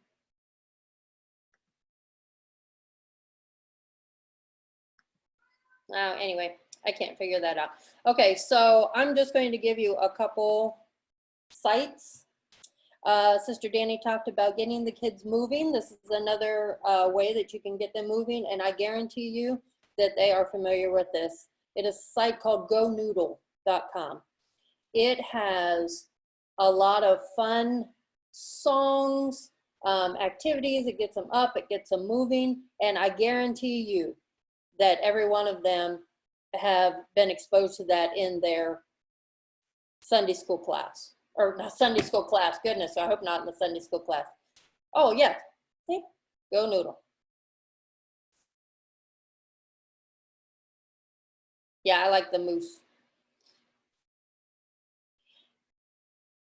Oh, anyway, I can't figure that out. Okay, so I'm just going to give you a couple sites. Sister Danny talked about getting the kids moving. This is another way that you can get them moving, and I guarantee you that they are familiar with this. It is a site called gonoodle.com. It has a lot of fun songs, activities. It gets them up, it gets them moving, and I guarantee you that every one of them have been exposed to that in their Sunday school class. Or not Sunday school class, goodness, I hope not in the Sunday school class. Oh, yeah, see, Go Noodle. Yeah, I like the moose.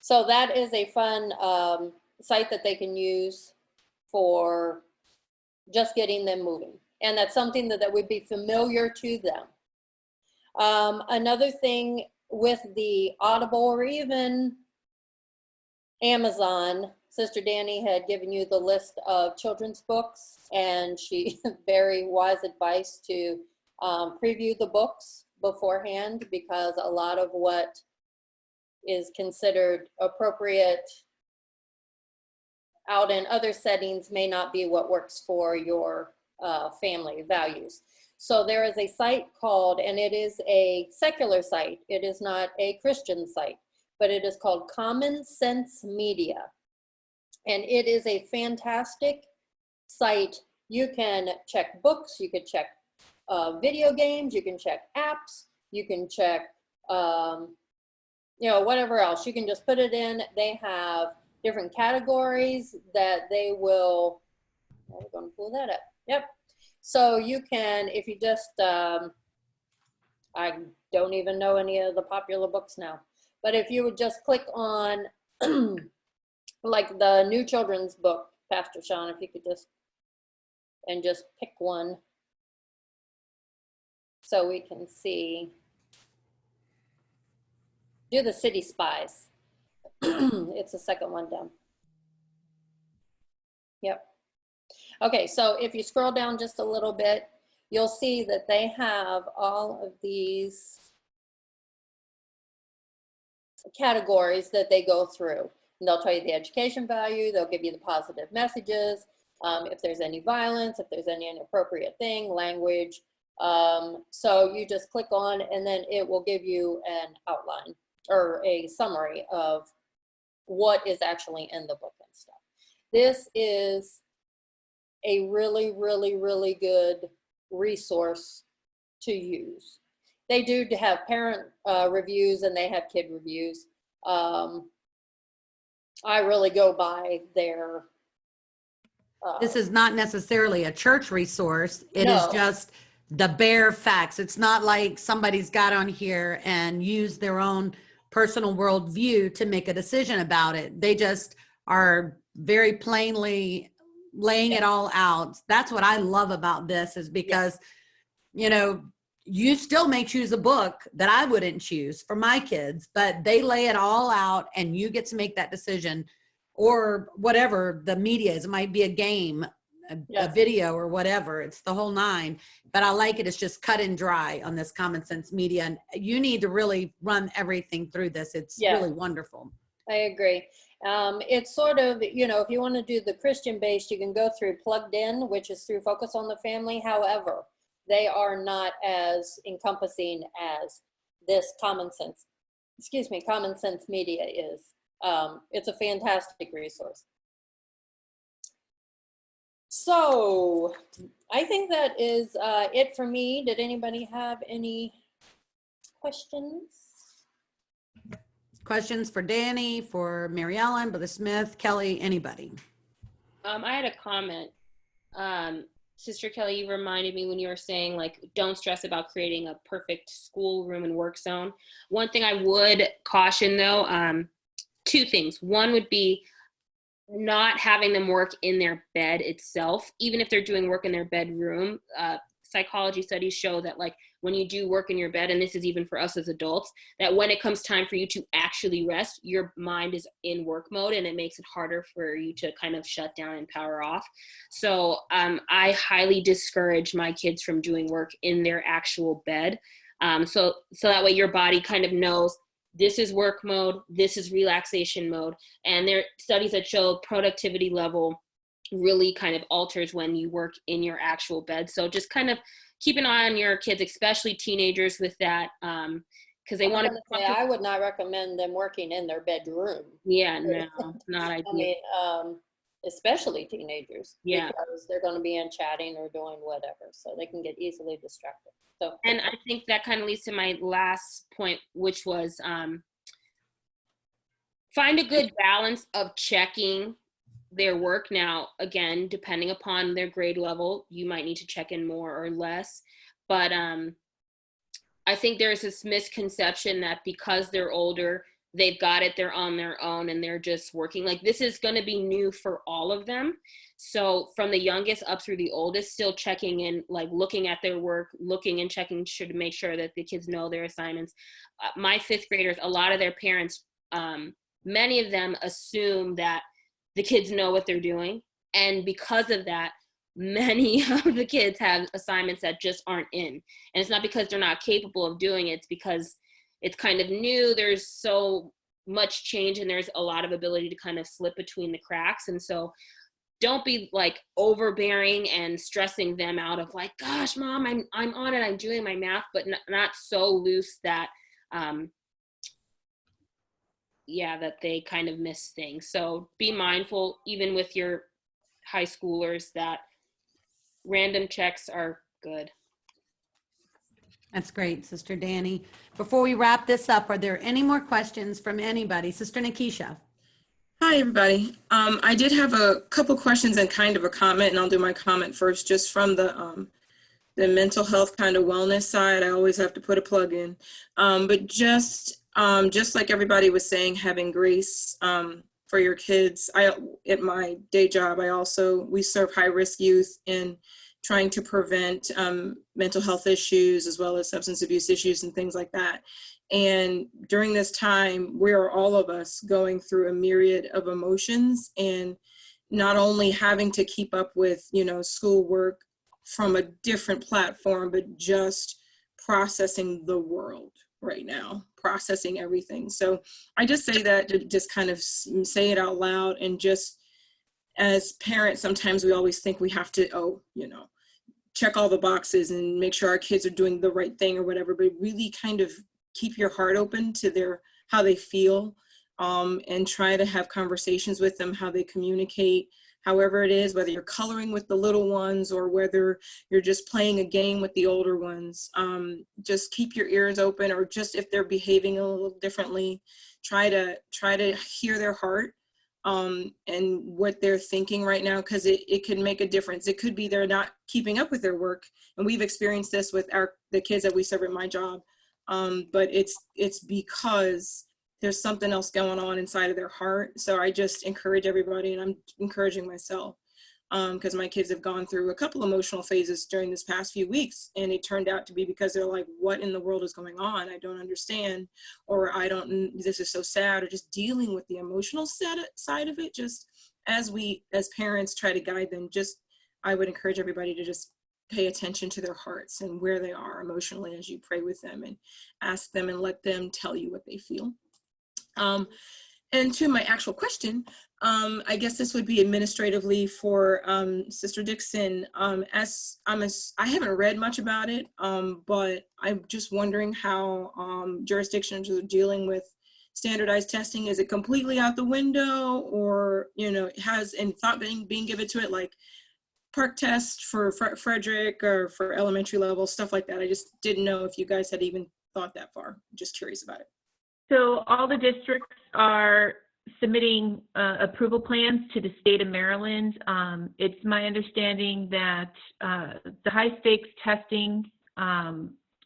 So that is a fun site that they can use for just getting them moving. And that's something that would be familiar to them. Another thing with the Audible or even Amazon, Sister Danny had given you the list of children's books, and she very wise advice to preview the books beforehand, because a lot of what is considered appropriate out in other settings may not be what works for your family values. So there is a site called, and it is a secular site, it is not a Christian site, but it is called Common Sense Media. And it is a fantastic site. You can check books, you can check video games, you can check apps, you can check, whatever else. You can just put it in. They have different categories that they will, we're going to pull that up. Yep. So you can, if you just, I don't even know any of the popular books now, but if you would just click on like the new children's book, Pastor Sean, if you could just pick one so we can see. Do the City Spies. It's the second one down. Yep. Okay, so if you scroll down just a little bit, you'll see that they have all of these categories that they go through. And they'll tell you the education value, they'll give you the positive messages, if there's any violence, if there's any inappropriate thing, language. So you just click on, and then it will give you an outline or a summary of what is actually in the book and stuff. This is a really, really, really good resource to use. They do have parent reviews, and they have kid reviews. I really go by their. This is not necessarily a church resource. It is No. just the bare facts. It's not like somebody's got on here and used their own personal worldview to make a decision about it. They just are very plainly laying it all out. That's what I love about this, is because, you still may choose a book that I wouldn't choose for my kids, but they lay it all out and you get to make that decision, or whatever the media is. It might be a game, a video, or whatever. It's the whole nine. But I like it. It's just cut and dry on this Common Sense Media. And you need to really run everything through this. It's really wonderful. I agree. It's sort of, if you want to do the Christian based, you can go through Plugged In, which is through Focus on the Family. However, they are not as encompassing as this Common Sense Media is. It's a fantastic resource. So I think that is it for me. Did anybody have any questions? Questions for Danny, for Mary Ellen, Brother Smith, Kelly, anybody? I had a comment. Sister Kelly, you reminded me when you were saying, like, don't stress about creating a perfect schoolroom and work zone. One thing I would caution, though, two things. One would be not having them work in their bed itself, even if they're doing work in their bedroom. Psychology studies show that, like, when you do work in your bed, and this is even for us as adults, that when it comes time for you to actually rest, your mind is in work mode, and it makes it harder for you to kind of shut down and power off. So I highly discourage my kids from doing work in their actual bed. So that way your body kind of knows this is work mode, this is relaxation mode. And there are studies that show productivity level really kind of alters when you work in your actual bed. So just kind of keep an eye on your kids, especially teenagers, with that, because they want to say, I would not recommend them working in their bedroom. Yeah, no, not ideal. I mean, especially teenagers, yeah, because they're going to be in chatting or doing whatever, so they can get easily distracted. So, and I think that kind of leads to my last point, which was find a good balance of checking their work. Now, again, depending upon their grade level, you might need to check in more or less. But I think there's this misconception that because they're older, they've got it, they're on their own, and they're just working. Like, this is going to be new for all of them. So from the youngest up through the oldest, still checking in, like looking at their work, looking and checking to make sure that the kids know their assignments. My fifth graders, a lot of their parents, many of them assume that the kids know what they're doing. And because of that, many of the kids have assignments that just aren't in. And it's not because they're not capable of doing it, it's because it's kind of new. There's so much change, and there's a lot of ability to kind of slip between the cracks. And so don't be like overbearing and stressing them out of like, gosh, mom, I'm on it, I'm doing my math, but not so loose that, that they kind of miss things. So be mindful, even with your high schoolers, that random checks are good. That's great, Sister Danny. Before we wrap this up, are there any more questions from anybody? Sister Nikisha. Hi, everybody. I did have a couple questions and kind of a comment, and I'll do my comment first, just from the mental health kind of wellness side. I always have to put a plug in, but just like everybody was saying, having grace for your kids. At my day job, we serve high-risk youth in trying to prevent mental health issues as well as substance abuse issues and things like that. And during this time, we are all of us going through a myriad of emotions, and not only having to keep up with, schoolwork from a different platform, but just processing the world right now, processing everything. So I just say that to just kind of say it out loud, and just as parents, sometimes we always think we have to, check all the boxes and make sure our kids are doing the right thing or whatever, but really kind of keep your heart open to how they feel, and try to have conversations with them, how they communicate, however it is, whether you're coloring with the little ones or whether you're just playing a game with the older ones. Just keep your ears open, or just if they're behaving a little differently, try to hear their heart and what they're thinking right now, because it can make a difference. It could be they're not keeping up with their work, and we've experienced this with the kids that we serve at my job. But it's because there's something else going on inside of their heart. So I just encourage everybody, and I'm encouraging myself, because my kids have gone through a couple emotional phases during this past few weeks, and it turned out to be because they're like, what in the world is going on? I don't understand, or this is so sad, or just dealing with the emotional side of it. Just as parents try to guide them, I would encourage everybody to just pay attention to their hearts and where they are emotionally as you pray with them and ask them and let them tell you what they feel. And to my actual question, I guess this would be administratively for Sister Dixon. I haven't read much about it, but I'm just wondering how jurisdictions are dealing with standardized testing. Is it completely out the window, or has any thought being given to it, like park test for Frederick or for elementary level, stuff like that? I just didn't know if you guys had even thought that far. Just curious about it. So all the districts are submitting approval plans to the state of Maryland. It's my understanding that the high stakes testing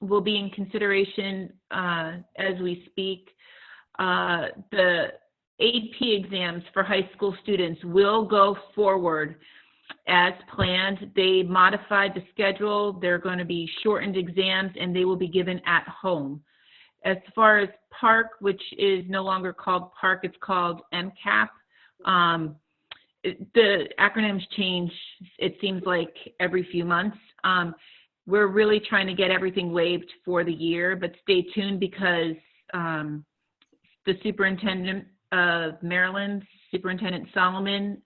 will be in consideration as we speak. The AP exams for high school students will go forward as planned. They modified the schedule. They're going to be shortened exams, and they will be given at home. As far as PARC, which is no longer called PARC, it's called MCAP. The acronyms change, it seems like, every few months. We're really trying to get everything waived for the year, but stay tuned because the superintendent of Maryland, Superintendent Solomon,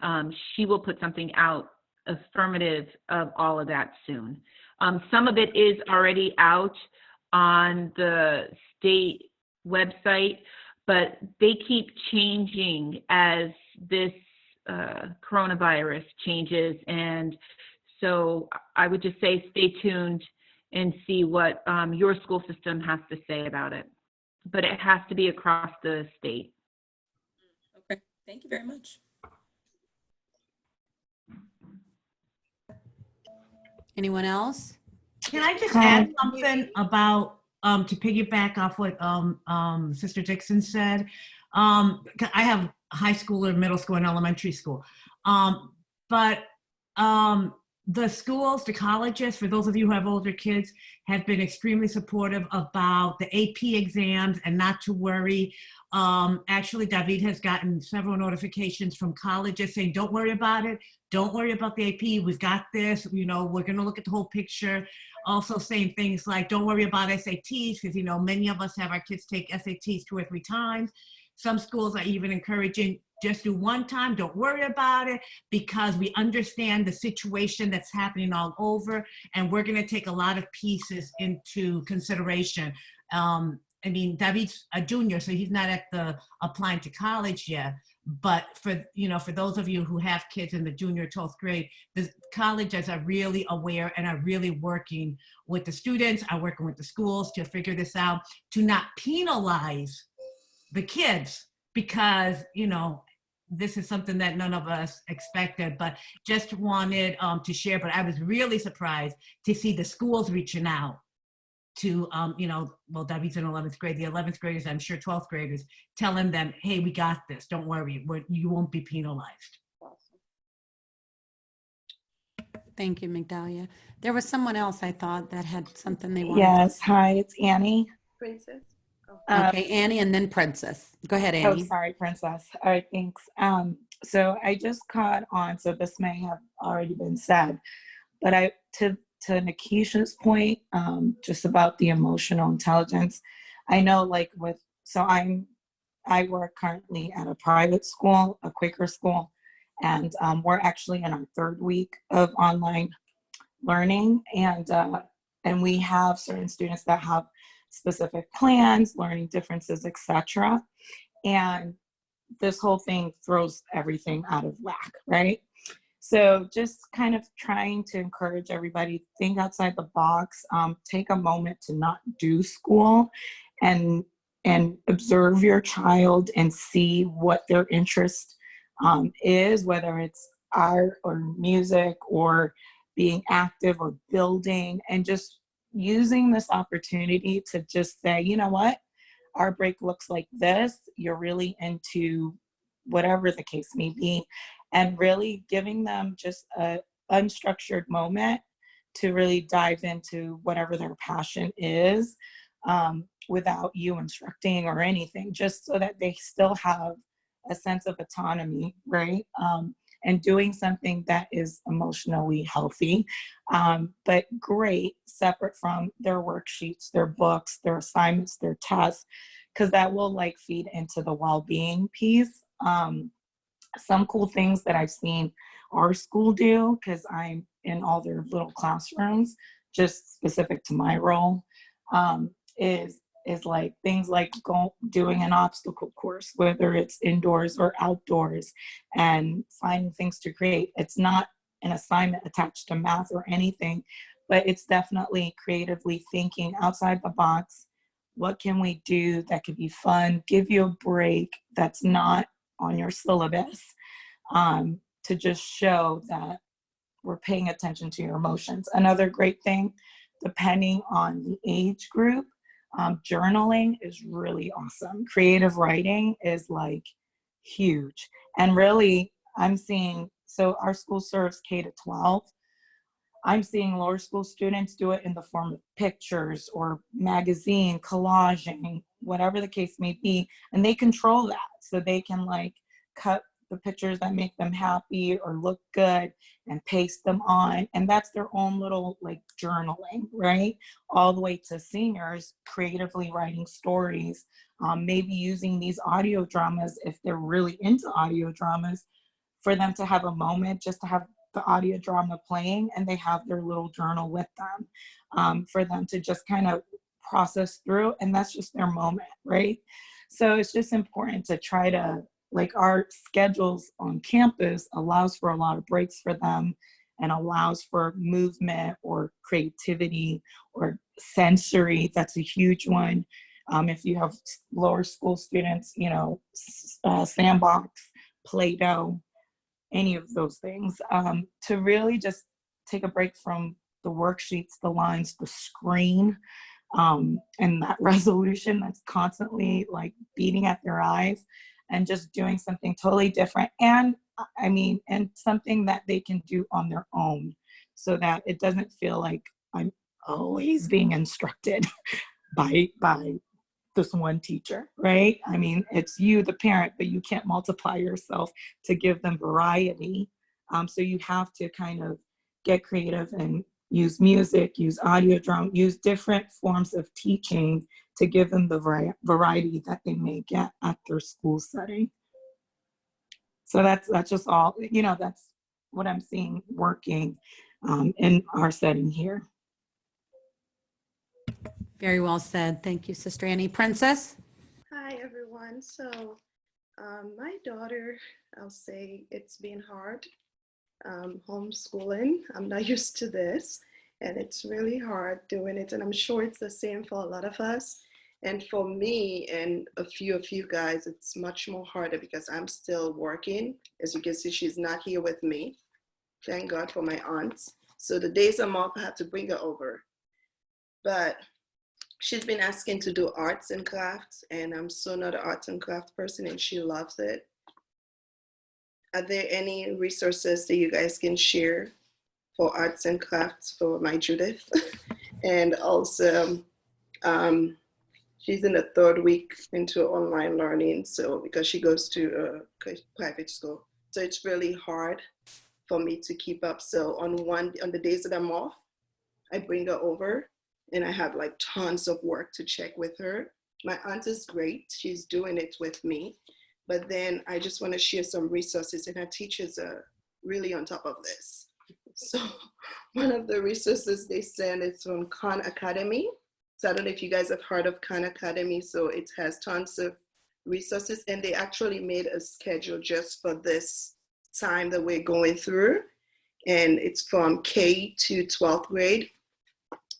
she will put something out affirmative of all of that soon. Some of it is already out on the state website, but they keep changing as this coronavirus changes. And so I would just say stay tuned and see what your school system has to say about it. But it has to be across the state. Okay, thank you very much. Anyone else? Can I just add something about, to piggyback off what Sister Dixon said? I have high school and middle school and elementary school. But the schools, the colleges, for those of you who have older kids, have been extremely supportive about the AP exams and not to worry. Actually, David has gotten several notifications from colleges saying, don't worry about it. Don't worry about the AP. We've got this. You know, we're going to look at the whole picture. Also saying things like, don't worry about SATs, because, you know, many of us have our kids take SATs 2 or 3 times. Some schools are even encouraging, just do one time, don't worry about it, because we understand the situation that's happening all over, and we're gonna take a lot of pieces into consideration. I mean, David's a junior, so he's not at the applying to college yet, but for, you know, for those of you who have kids in the junior 12th grade, the colleges are really aware and are really working with the students, are working with the schools to figure this out, to not penalize the kids, because, you know, this is something that none of us expected, but just wanted to share. But I was really surprised to see the schools reaching out to, you know, well, David's in 11th grade, the 11th graders, I'm sure 12th graders, telling them, hey, we got this, don't worry, you won't be penalized. Thank you, Migdalia. There was someone else I thought that had something they wanted Yes, to say. hi, it's Annie. Princess. Okay, Annie and then Princess. Go ahead, Oh, Annie. sorry, Princess. All right, thanks. So I just caught on, so this may have already been said, but to Nikisha's point, just about the emotional intelligence, I know, like, I work currently at a private school, a Quaker school, and we're actually in our 3rd week of online learning, and we have certain students that have specific plans, learning differences, etc. And this whole thing throws everything out of whack, right? So just kind of trying to encourage everybody, think outside the box, take a moment to not do school and observe your child and see what their interest is, whether it's art or music or being active or building, and just using this opportunity to just say, you know what, our break looks like this, you're really into whatever the case may be, and really giving them just a unstructured moment to really dive into whatever their passion is, without you instructing or anything, just so that they still have a sense of autonomy, right? And doing something that is emotionally healthy, but great, separate from their worksheets, their books, their assignments, their tests, because that will, like, feed into the well-being piece. Some cool things that I've seen our school do, because I'm in all their little classrooms, just specific to my role, is like things like doing an obstacle course, whether it's indoors or outdoors, and finding things to create. It's not an assignment attached to math or anything, but it's definitely creatively thinking outside the box. What can we do that could be fun, give you a break that's not on your syllabus, to just show that we're paying attention to your emotions. Another great thing, depending on the age group, journaling is really awesome. Creative writing is, like, huge. And really, I'm seeing So our school serves K to 12. I'm seeing lower school students do it in the form of pictures or magazine, collaging, whatever the case may be. And they control that. So they can like cut the pictures that make them happy or look good and paste them on. And that's their own little like journaling, right? All the way to seniors creatively writing stories, maybe using these audio dramas if they're really into audio dramas, for them to have a moment just to have the audio drama playing and they have their little journal with them, for them to just kind of process through, and that's just their moment, right? So it's just important to try to, like, our schedules on campus allows for a lot of breaks for them and allows for movement or creativity or sensory. That's a huge one. If you have lower school students, you know, sandbox, Play-Doh, any of those things, to really just take a break from the worksheets, the lines, the screen, and that resolution that's constantly like beating at their eyes, and just doing something totally different. And I mean, and something that they can do on their own so that it doesn't feel like I'm always being instructed by this one teacher, right? I mean, it's you, the parent, but you can't multiply yourself to give them variety. So you have to kind of get creative and use music, use audio drama, use different forms of teaching to give them the variety that they may get at their school setting. So that's just all, you know, that's what I'm seeing working in our setting here. Very well said. Thank you, Sister Annie. Princess? Hi, everyone. So my daughter, I'll say it's been hard homeschooling. I'm not used to this, and it's really hard doing it. And I'm sure it's the same for a lot of us. And for me and a few of you guys, it's much more harder because I'm still working. As you can see, she's not here with me. Thank God for my aunts. So the days I'm off, I have to bring her over. But she's been asking to do arts and crafts, and I'm so not an arts and craft person, and she loves it. Are there any resources that you guys can share for arts and crafts for my Judith? And also, she's in the 3rd week into online learning, so because she goes to a private school, so it's really hard for me to keep up. So on the days that I'm off, I bring her over, and I have like tons of work to check with her. My aunt is great. She's doing it with me. But then I just want to share some resources, and her teachers are really on top of this. So one of the resources they send is from Khan Academy. So I don't know if you guys have heard of Khan Academy. So it has tons of resources, and they actually made a schedule just for this time that we're going through. And it's from K to 12th grade.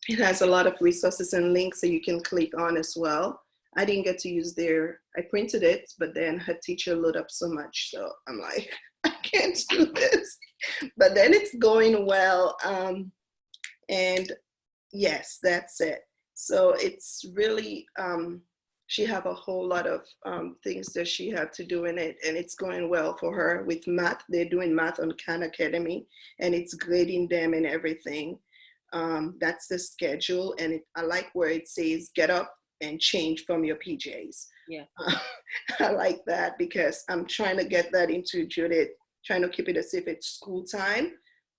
It has a lot of resources and links that you can click on as well. I didn't get to use I printed it, but then her teacher loaded up so much. So I'm like, I can't do this. But then it's going well. And yes, that's it. So it's really, she have a whole lot of things that she had to do in it, and it's going well for her with math. They're doing math on Khan Academy, and it's grading them and everything. That's the schedule, and I like where it says get up and change from your PJs. Yeah. I like that because I'm trying to get that into Judith, trying to keep it as if it's school time,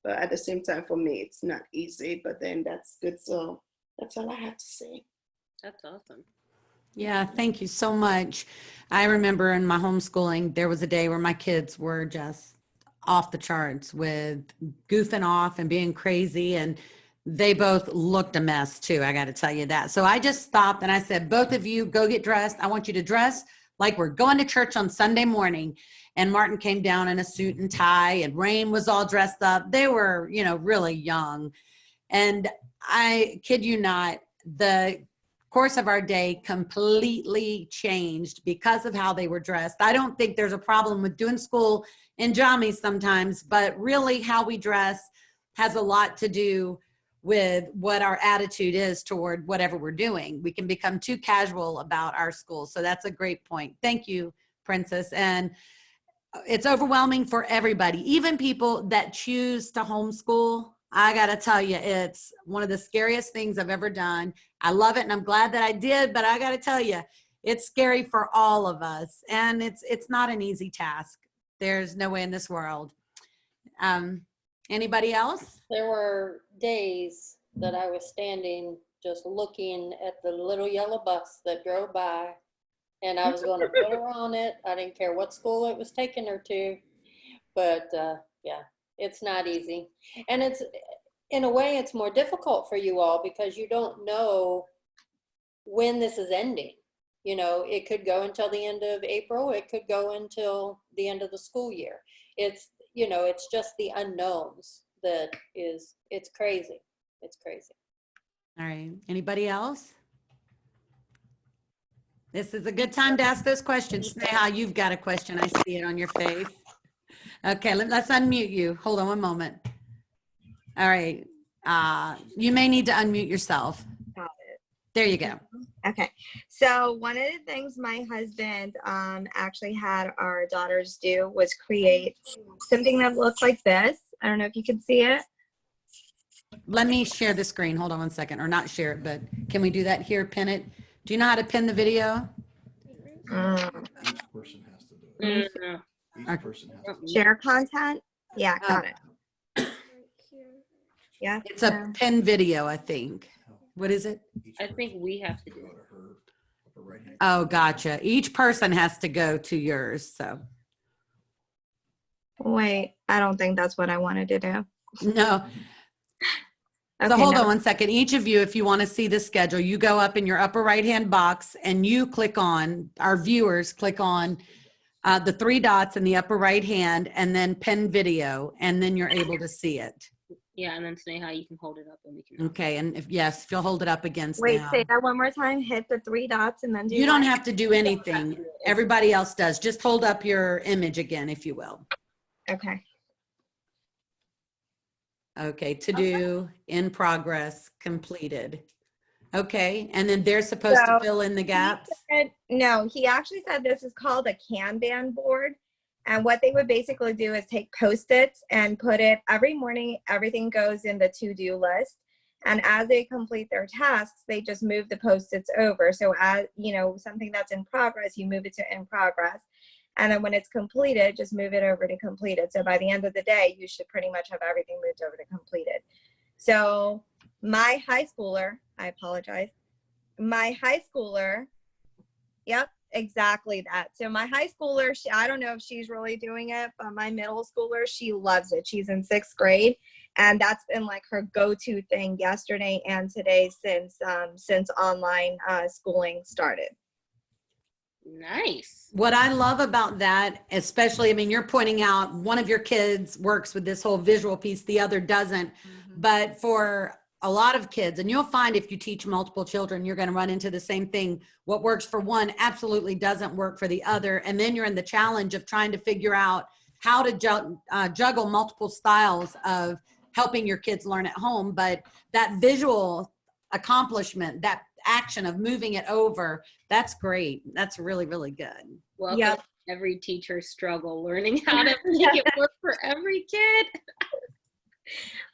but at the same time for me it's not easy, but then that's good. So that's all I have to say. That's awesome. Yeah, thank you so much. I remember in my homeschooling, there was a day where my kids were just off the charts with goofing off and being crazy, and they both looked a mess too. I got to tell you that. So I just stopped and I said, both of you go get dressed. I want you to dress like we're going to church on Sunday morning. And Martin came down in a suit and tie, and Rain was all dressed up. They were, you know, really young. And I kid you not, the course of our day completely changed because of how they were dressed. I don't think there's a problem with doing school in jammies sometimes, but really how we dress has a lot to do with what our attitude is toward whatever we're doing. We can become too casual about our school. So that's a great point. Thank you, Princess. And it's overwhelming for everybody, even people that choose to homeschool. I got to tell you, it's one of the scariest things I've ever done. I love it and I'm glad that I did, but I got to tell you, it's scary for all of us. And it's not an easy task. There's no way in this world. Anybody else? There were days that I was standing just looking at the little yellow bus that drove by, and I was going to put her on it. I didn't care what school it was taking her to, but yeah, it's not easy. And it's, in a way, it's more difficult for you all because you don't know when this is ending. You know, it could go until the end of April. It could go until the end of the school year. It's, you know, it's just the unknowns that is, it's crazy. It's crazy. All right. Anybody else? This is a good time to ask those questions. Sneha, you've got a question. I see it on your face. Okay, let's unmute you. Hold on one moment. All right. You may need to unmute yourself. Got it. There you go. Okay. So one of the things my husband actually had our daughters do was create something that looked like this. I don't know if you can see it. Let me share the screen. Hold on one second, or not share it, but can we do that here? Pin it. Do you know how to pin the video? Each person has to do it. Each person has to do it. Share content. Yeah, got it. Yeah. It's a pin video, I think. What is it? I think we have to do it. Oh, gotcha. Each person has to go to yours. So Wait, I don't think that's what I wanted to do. no. So Okay, hold no. on one second. Each of you, if you want to see the schedule, you go up in your upper right-hand box and you click on, our viewers click on the three dots in the upper right hand and then pin video, and then you're able to see it. Yeah, and then Sneha, you can hold it up and we can. Okay, and if you'll hold it up against Wait, now. say that one more time. Hit the three dots and then do You don't what? have to do anything. Everybody else does. Just hold up your image again, if you will. Okay. Okay, to do, in progress, completed. Okay, and then they're supposed to So, fill in the gaps? No, he actually said this is called a Kanban board. And what they would basically do is take Post-its and put it every morning, everything goes in the to-do list. And as they complete their tasks, they just move the Post-its over. So as, you know, something that's in progress, you move it to in progress. And then when it's completed, just move it over to completed. So by the end of the day, you should pretty much have everything moved over to completed. So my high schooler, I apologize. My high schooler, yep, exactly that. So my high schooler, I don't know if she's really doing it, but my middle schooler, she loves it. She's in 6th grade. And that's been like her go-to thing yesterday and today since online schooling started. Nice. What I love about that, especially, I mean, you're pointing out one of your kids works with this whole visual piece, the other doesn't. But for a lot of kids, and you'll find if you teach multiple children, you're going to run into the same thing. What works for one absolutely doesn't work for the other. And then you're in the challenge of trying to figure out how to juggle multiple styles of helping your kids learn at home. But that visual accomplishment, that action of moving it over, that's great. That's really, really good. Well, yep. Every teacher's struggle learning how to make it work for every kid.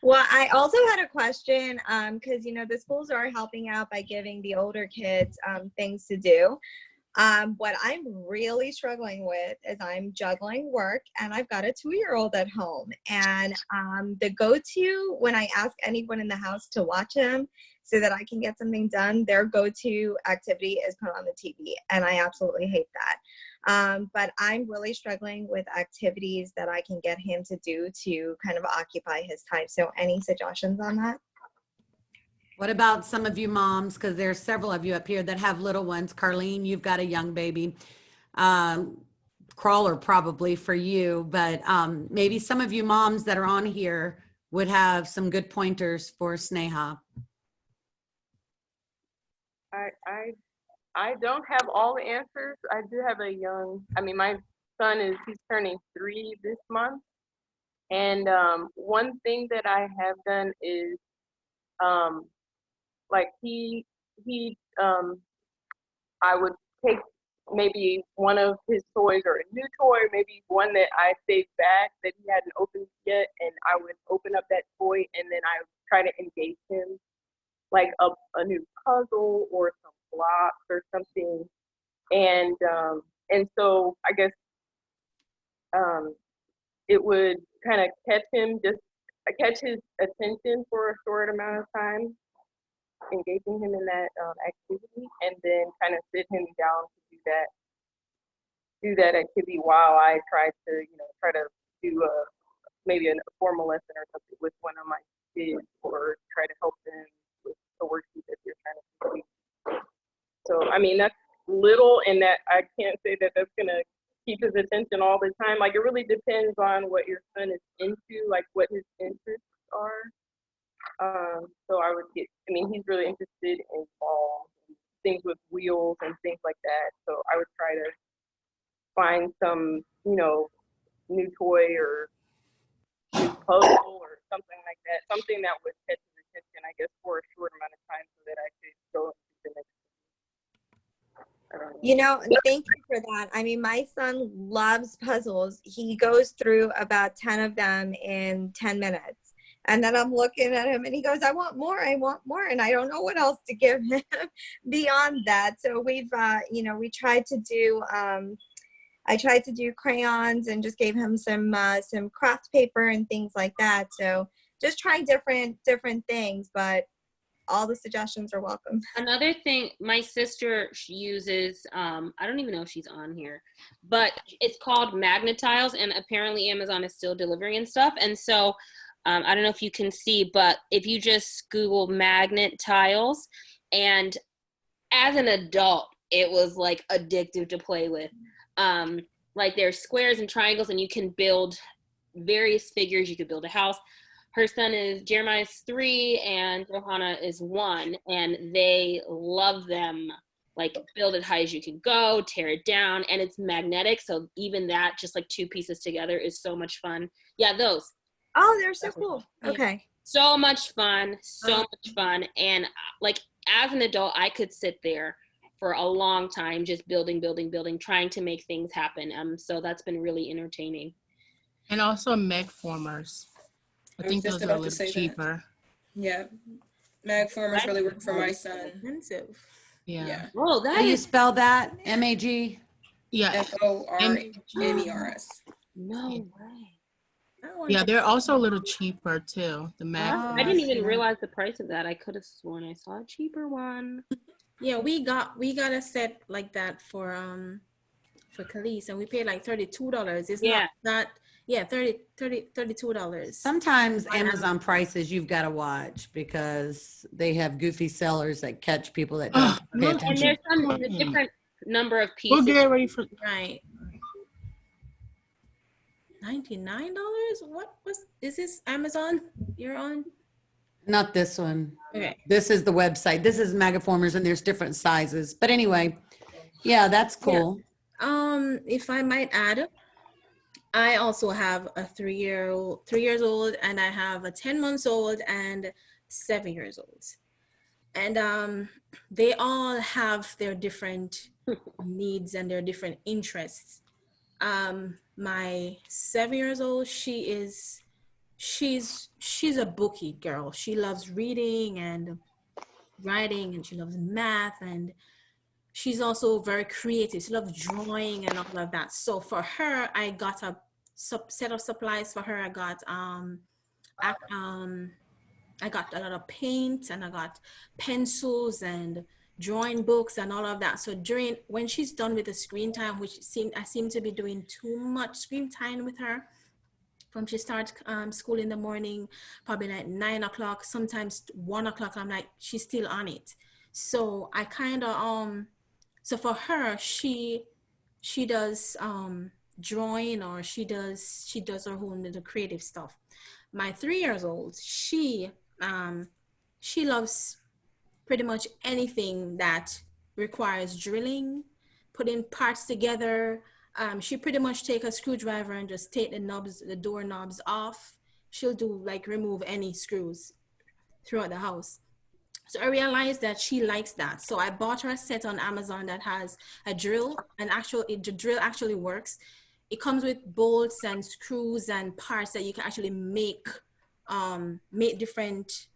Well, I also had a question because, you know, the schools are helping out by giving the older kids things to do. What I'm really struggling with is I'm juggling work and I've got a 2-year-old at home. And the go-to when I ask anyone in the house to watch him so that I can get something done, their go-to activity is put on the TV. And I absolutely hate that. But I'm really struggling with activities that I can get him to do to kind of occupy his time. So any suggestions on that? What about some of you moms, because there's several of you up here that have little ones. Carlene, you've got a young baby. Crawler probably for you, but maybe some of you moms that are on here would have some good pointers for Sneha. I don't have all the answers. I do have a young, I mean, my son he's turning 3 this month. And one thing that I have done is, like I would take maybe one of his toys or a new toy, maybe one that I saved back that he hadn't opened yet, and I would open up that toy and then I would try to engage him, like a new puzzle or some blocks or something. And so I guess it would kind of catch his attention for a short amount of time, engaging him in that activity, and then kind of sit him down to do that activity while I try to do maybe a formal lesson or something with one of my kids, or try to help them with the worksheet that they're trying to complete. So I mean, that's little, and that I can't say that that's gonna keep his attention all the time. Like, it really depends on what your son is into, like what his interests are. So I would he's really interested in balls, things with wheels and things like that. So I would try to find some, new toy or new puzzle or something like that, something that would catch his attention, I guess, for a short amount of time so that I could go into the next. Thank you for that. I mean, my son loves puzzles. He goes through about 10 of them in 10 minutes. And then I'm looking at him and he goes, I want more. And I don't know what else to give him beyond that. So we've, we tried to do, I tried to do crayons and just gave him some craft paper and things like that. So just trying different things, but all the suggestions are welcome. Another thing, my sister uses, I don't even know if she's on here, but it's called magnet tiles, and apparently Amazon is still delivering and stuff. And so I don't know if you can see, but if you just Google magnet tiles, and as an adult, it was like addictive to play with. Like there's squares and triangles, and you can build various figures. You could build a house. Jeremiah's 3 and Johanna is 1, and they love them. Like, build it high as you can go, tear it down, and it's magnetic. So even that, just like 2 pieces together, is so much fun. Yeah, those. Oh, they're so cool. Okay. So much fun. And like, as an adult, I could sit there for a long time just building, trying to make things happen. So that's been really entertaining. And also mag formers. I think those are a little cheaper. Yeah, mag formers really work for my son. Expensive. Yeah. Oh, How do you spell that? MAG? Yeah. FORMERS. No way. Yeah, they're also a little cheaper too. The mag. I didn't even realize the price of that. I could have sworn I saw a cheaper one. Yeah, we got a set like that for Khalees, and we paid like $32. It's not $32. Sometimes Amazon prices you've got to watch because they have goofy sellers that catch people that don't pay attention. And there's a different number of pieces. We'll get ready for right. $99? Is this Amazon you're on? Not this one. Okay. This is the website. This is Megaformers, and there's different sizes. But anyway, yeah, that's cool. Yeah. If I might add, I also have a 3 years old, and I have a 10 months old and 7 years old. And they all have their different needs and their different interests. My 7 years old, she's a booky girl. She loves reading and writing, and she loves math, and she's also very creative. She loves drawing and all of that. So for her, I got a set of supplies for her. I got a lot of paint, and I got pencils and drawing books and all of that. So when she's done with the screen time, which I seem to be doing too much screen time with her, from she starts school in the morning, probably like 9 o'clock, sometimes 1 o'clock, I'm like, she's still on it. So I kind of, so for her, she does drawing, or she does her own little creative stuff. My 3 years old, she loves pretty much anything that requires drilling, putting parts together. She pretty much take a screwdriver and just take the door knobs off. She'll do like remove any screws throughout the house. So I realized that she likes that. So I bought her a set on Amazon that has a drill, the drill actually works. It comes with bolts and screws and parts that you can actually make different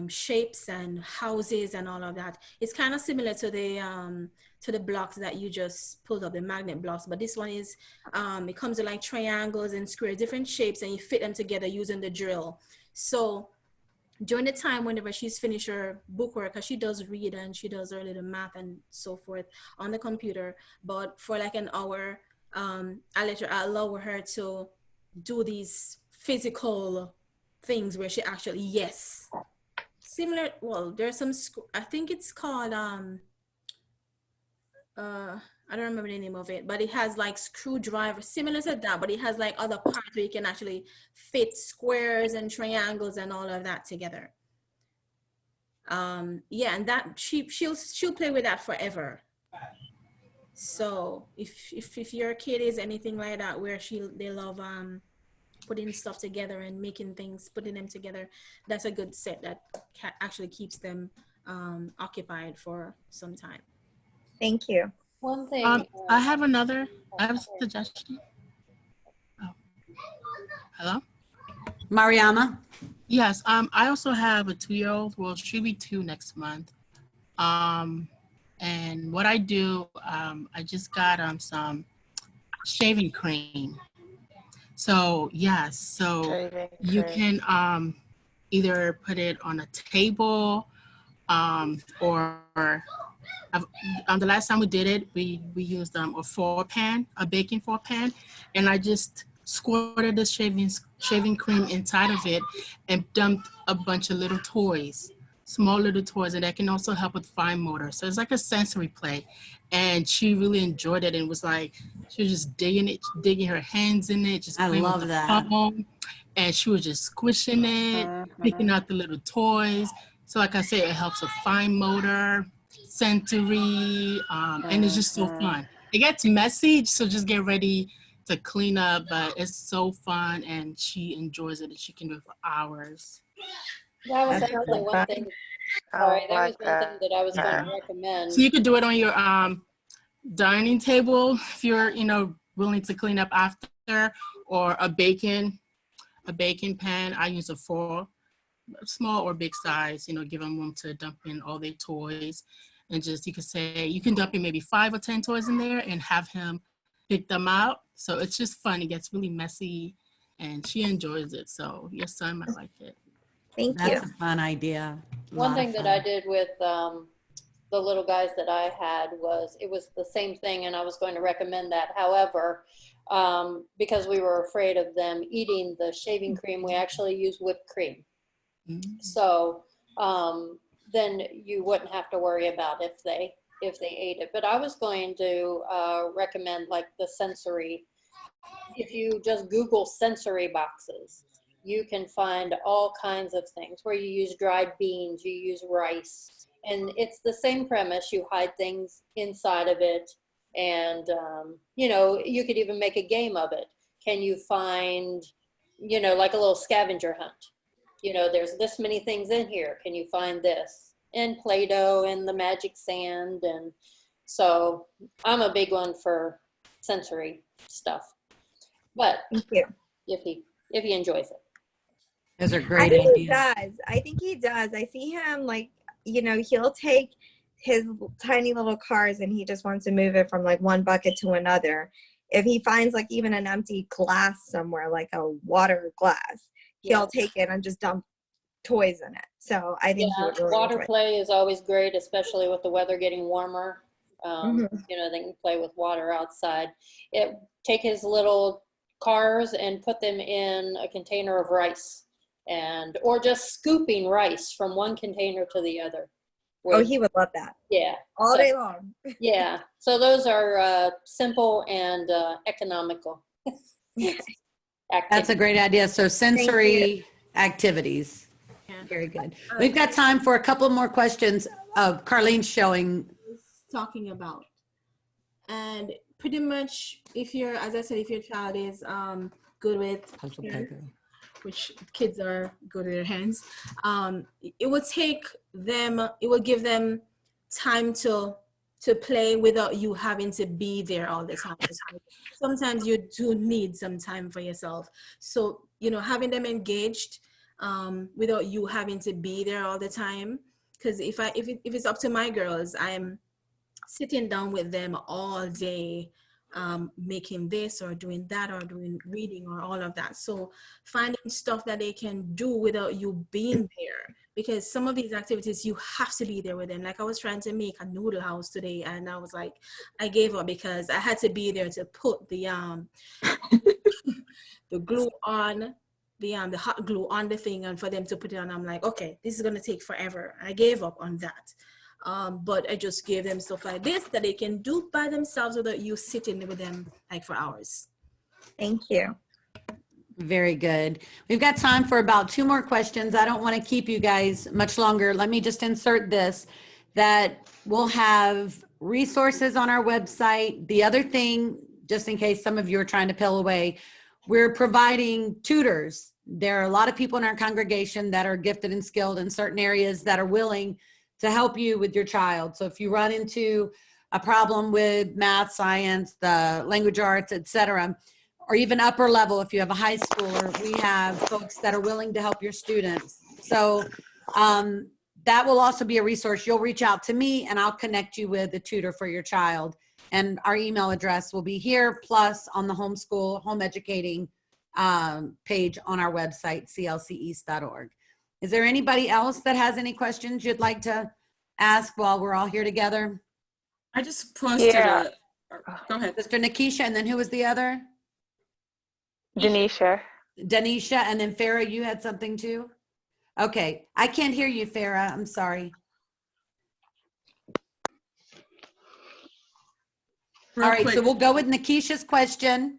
shapes and houses and all of that. It's kind of similar to the blocks that you just pulled up, the magnet blocks, but this one is it comes with like triangles and squares, different shapes, and you fit them together using the drill. So during the time whenever she's finished her bookwork, because she does read and she does her little math and so forth on the computer, but for like an hour, I allow her to do these physical things where she actually, yes, similar, well, there's some, I think it's called, I don't remember the name of it, but it has like screwdriver, similar to that, but it has like other parts where you can actually fit squares and triangles and all of that together. Yeah, and that she'll play with that forever. So if your kid is anything like that, where they love putting stuff together and making things, putting them together, that's a good set that actually keeps them occupied for some time. Thank you. One thing. I have a suggestion. Oh. Hello? Mariama? Yes, I also have a 2-year-old. Well, she'll be 2 next month. And what I do, I just got some shaving cream. So yes, so you can either put it on a table, or the last time we did it, we used a baking 4 pan, and I just squirted the shaving cream inside of it and dumped a bunch of little toys, small little toys, and that can also help with fine motor. So it's like a sensory play, and she really enjoyed it and was like, she was just digging her hands in it, just playing with the foam, and she was just squishing it, picking out the little toys. So like I said, it helps with fine motor, sensory, and it's just so fun. It gets messy, so just get ready to clean up, but it's so fun, and she enjoys it, and she can do it for hours. That was actually one thing. Sorry, that was one thing that I was going to recommend. So you could do it on your dining table if you're, willing to clean up after, or a baking pan. I use a 4, small or big size, give them room to dump in all their toys. And just, you can dump in maybe 5 or 10 toys in there and have him pick them out. So it's just fun. It gets really messy and she enjoys it. So your son might like it. Thank you. That's a fun idea. One thing that I did with the little guys that I had was, it was the same thing, and I was going to recommend that. However, because we were afraid of them eating the shaving cream, we actually use whipped cream. So then you wouldn't have to worry about if they ate it. But I was going to recommend like the sensory. If you just Google sensory boxes, you can find all kinds of things where you use dried beans, you use rice, and it's the same premise. You hide things inside of it, and you could even make a game of it. Can you find, like a little scavenger hunt? There's this many things in here. Can you find this? And Play-Doh and the magic sand. And so I'm a big one for sensory stuff. But if he enjoys it. Those are great I think ideas. he does. I think he does. I see him he'll take his tiny little cars and he just wants to move it from like one bucket to another. If he finds like even an empty glass somewhere, like a water glass, he'll take it and just dump toys in it. So I think he would really water enjoy play is always great, especially with the weather getting warmer. They can play with water outside. Take his little cars and put them in a container of rice, or just scooping rice from one container to the other. Oh, he would love that. Yeah. All day long. Yeah. So those are simple and economical. That's a great idea. So sensory activities. Very good. We've got time for a couple more questions. Carlene's showing. Talking about. And pretty much if your child is good with which kids are go to their hands, it will give them time to play without you having to be there all the time. Sometimes you do need some time for yourself. So, having them engaged without you having to be there all the time. Because if it's up to my girls, I'm sitting down with them all day, making this or doing that or doing reading or all of that. So finding stuff that they can do without you being there, because some of these activities you have to be there with them. Like I was trying to make a noodle house today, and I was like, I gave up because I had to be there to put the the glue on the hot glue on the thing, and for them to put it on. I'm like, okay, this is gonna take forever. I gave up on that. But I just gave them stuff like this that they can do by themselves without you sitting with them like for hours. Thank you. Very good. We've got time for about 2 more questions. I don't want to keep you guys much longer. Let me just insert this, that we'll have resources on our website. The other thing, just in case some of you are trying to peel away, we're providing tutors. There are a lot of people in our congregation that are gifted and skilled in certain areas that are willing to help you with your child. So if you run into a problem with math, science, the language arts, etc., or even upper level, if you have a high schooler, we have folks that are willing to help your students. So that will also be a resource. You'll reach out to me and I'll connect you with a tutor for your child. And our email address will be here, plus on the homeschool, home educating page on our website, clceast.org. Is there anybody else that has any questions you'd like to ask while we're all here together? I just posted go ahead. Mr. Nikisha, and then who was the other? Denisha. Denisha, and then Farah, you had something too? Okay, I can't hear you, Farah. I'm sorry. All right, so we'll go with Nikisha's question,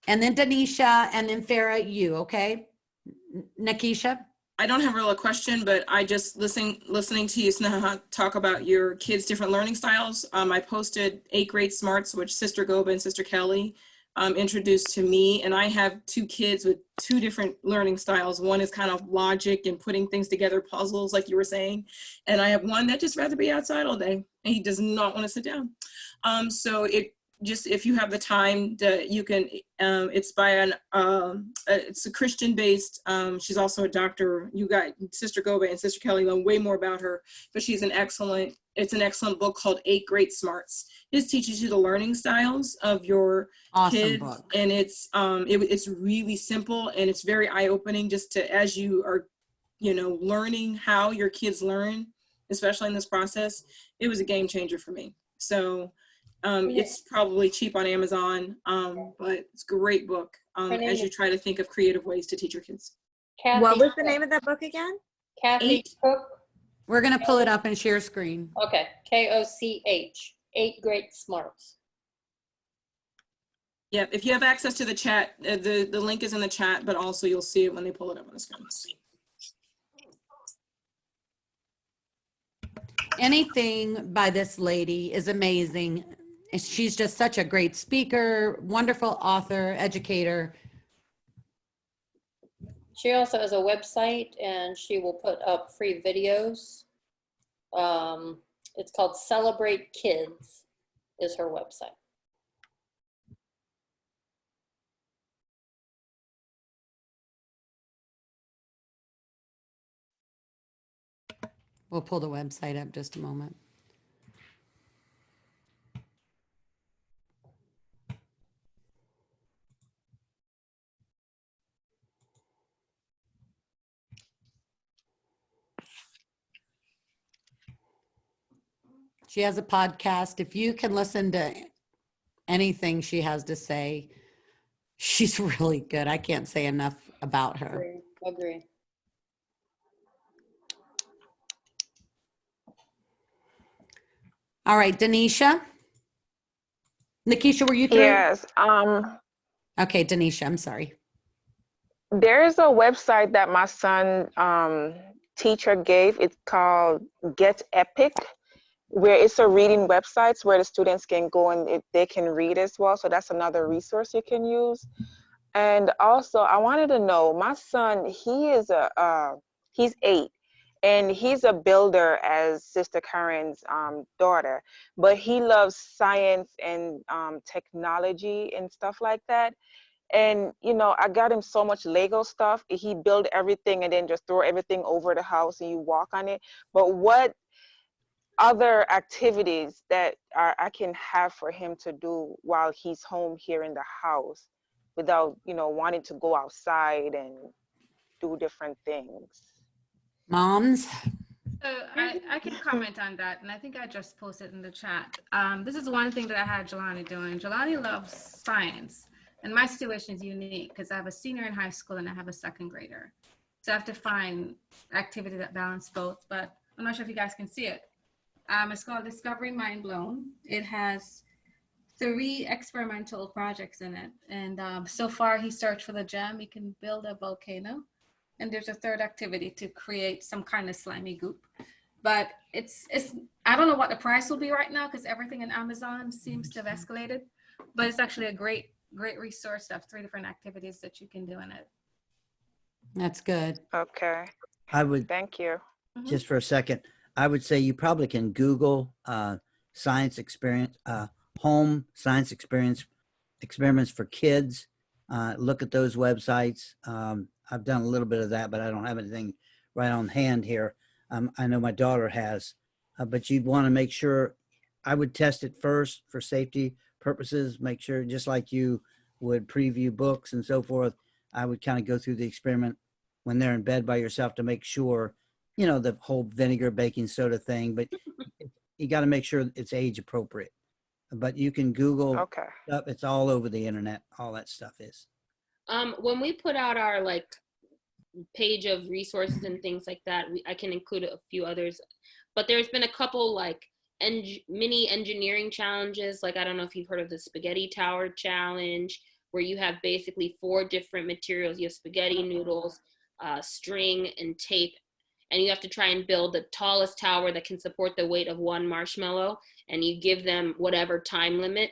and then Denisha, and then Farah, you, okay? Nikisha? I don't have really a question, but I just listening to you, Sneha, talk about your kids' different learning styles. I posted 8 Great Smarts, which Sister Goba and Sister Kelly introduced to me, and I have 2 kids with 2 different learning styles. One is kind of logic and putting things together, puzzles, like you were saying, and I have one that just rather be outside all day, and he does not want to sit down. So if you have the time, you can. It's by it's a Christian-based. She's also a doctor. You got Sister Goba and Sister Kelly know way more about her, but she's an excellent. It's an excellent book called 8 Great Smarts. It teaches you the learning styles of your kids, book. And it's really simple and it's very eye-opening. Just to as you are, learning how your kids learn, especially in this process, it was a game changer for me. So. It's probably cheap on Amazon, but it's a great book as you try to think of creative ways to teach your kids. Kathy, what was the name of that book again? Kathy Cook. We're going to pull it up and share screen. Okay, Koch, 8 Great Smarts. Yeah, if you have access to the chat, the link is in the chat, but also you'll see it when they pull it up on the screen. Anything by this lady is amazing. She's just such a great speaker, wonderful author, educator. She also has a website and she will put up free videos. It's called Celebrate Kids is her website. We'll pull the website up just a moment. She has a podcast. If you can listen to anything she has to say, she's really good. I can't say enough about her. Agree. All right, Denisha. Nikisha, were you through? Yes. Okay, Denisha, I'm sorry. There's a website that my son teacher gave. It's called Get Epic, where it's a reading website where the students can go and they can read as well. So that's another resource you can use. And also, I wanted to know, my son, he's 8, and he's a builder as Sister Karen's daughter, but he loves science and technology and stuff like that. And, you know, I got him so much Lego stuff. He build everything and then just throw everything over the house and you walk on it. But what other activities that I can have for him to do while he's home here in the house without, you know, wanting to go outside and do different things? Moms? So I can comment on that, and I think I just posted in the chat. This is one thing that I had Jelani doing. Jelani loves science, and my situation is unique because I have a senior in high school and I have a second grader. So I have to find activity that balance both, but I'm not sure if you guys can see it. It's called Discovering Mind Blown. It has 3 experimental projects in it, and so far he searched for the gem. He can build a volcano. And there's a third activity to create some kind of slimy goop. But it's I don't know what the price will be right now because everything in Amazon seems to have escalated. But it's actually a great resource to have 3 different activities that you can do in it. That's good. Okay. I would, Thank you. just for a second, I would say you probably can Google science experience, home science experiments for kids. Look at those websites. I've done a little bit of that, but I don't have anything right on hand here. I know my daughter has, but you'd want to make sure, I would test it first for safety purposes, make sure, just like you would preview books and so forth, I would kind of go through the experiment when they're in bed by yourself to make sure, you know, the whole vinegar, baking soda thing, but you got to make sure it's age appropriate. But you can Google stuff. It's all over the internet. All that stuff is. When we put out our like page of resources and things like that, I can include a few others, but there's been a couple like mini engineering challenges. Like, I don't know if you've heard of the spaghetti tower challenge, where you have basically 4 different materials. You have spaghetti noodles, string, and tape, and you have to try and build the tallest tower that can support the weight of 1 marshmallow, and you give them whatever time limit.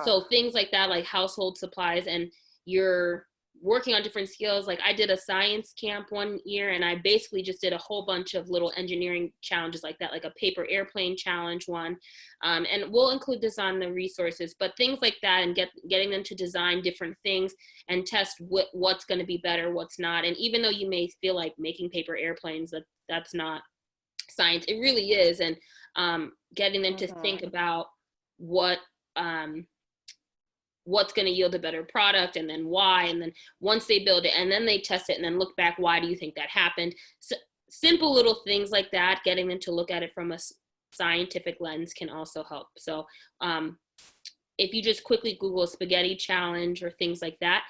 So things like that, like household supplies, and you're working on different skills. Like, I did a science camp one year, and I basically just did a whole bunch of little engineering challenges like that, like a paper airplane challenge one. And we'll include this on the resources, but things like that, and getting them to design different things and test what's going to be better, what's not. And even though you may feel like making paper airplanes, that's not science, it really is. And getting them to think about what's going to yield a better product, and then why, and then once they build it and then they test it and then look back, why do you think that happened? So simple little things like that, getting them to look at it from a scientific lens can also help. So if you just quickly Google spaghetti challenge or things like that,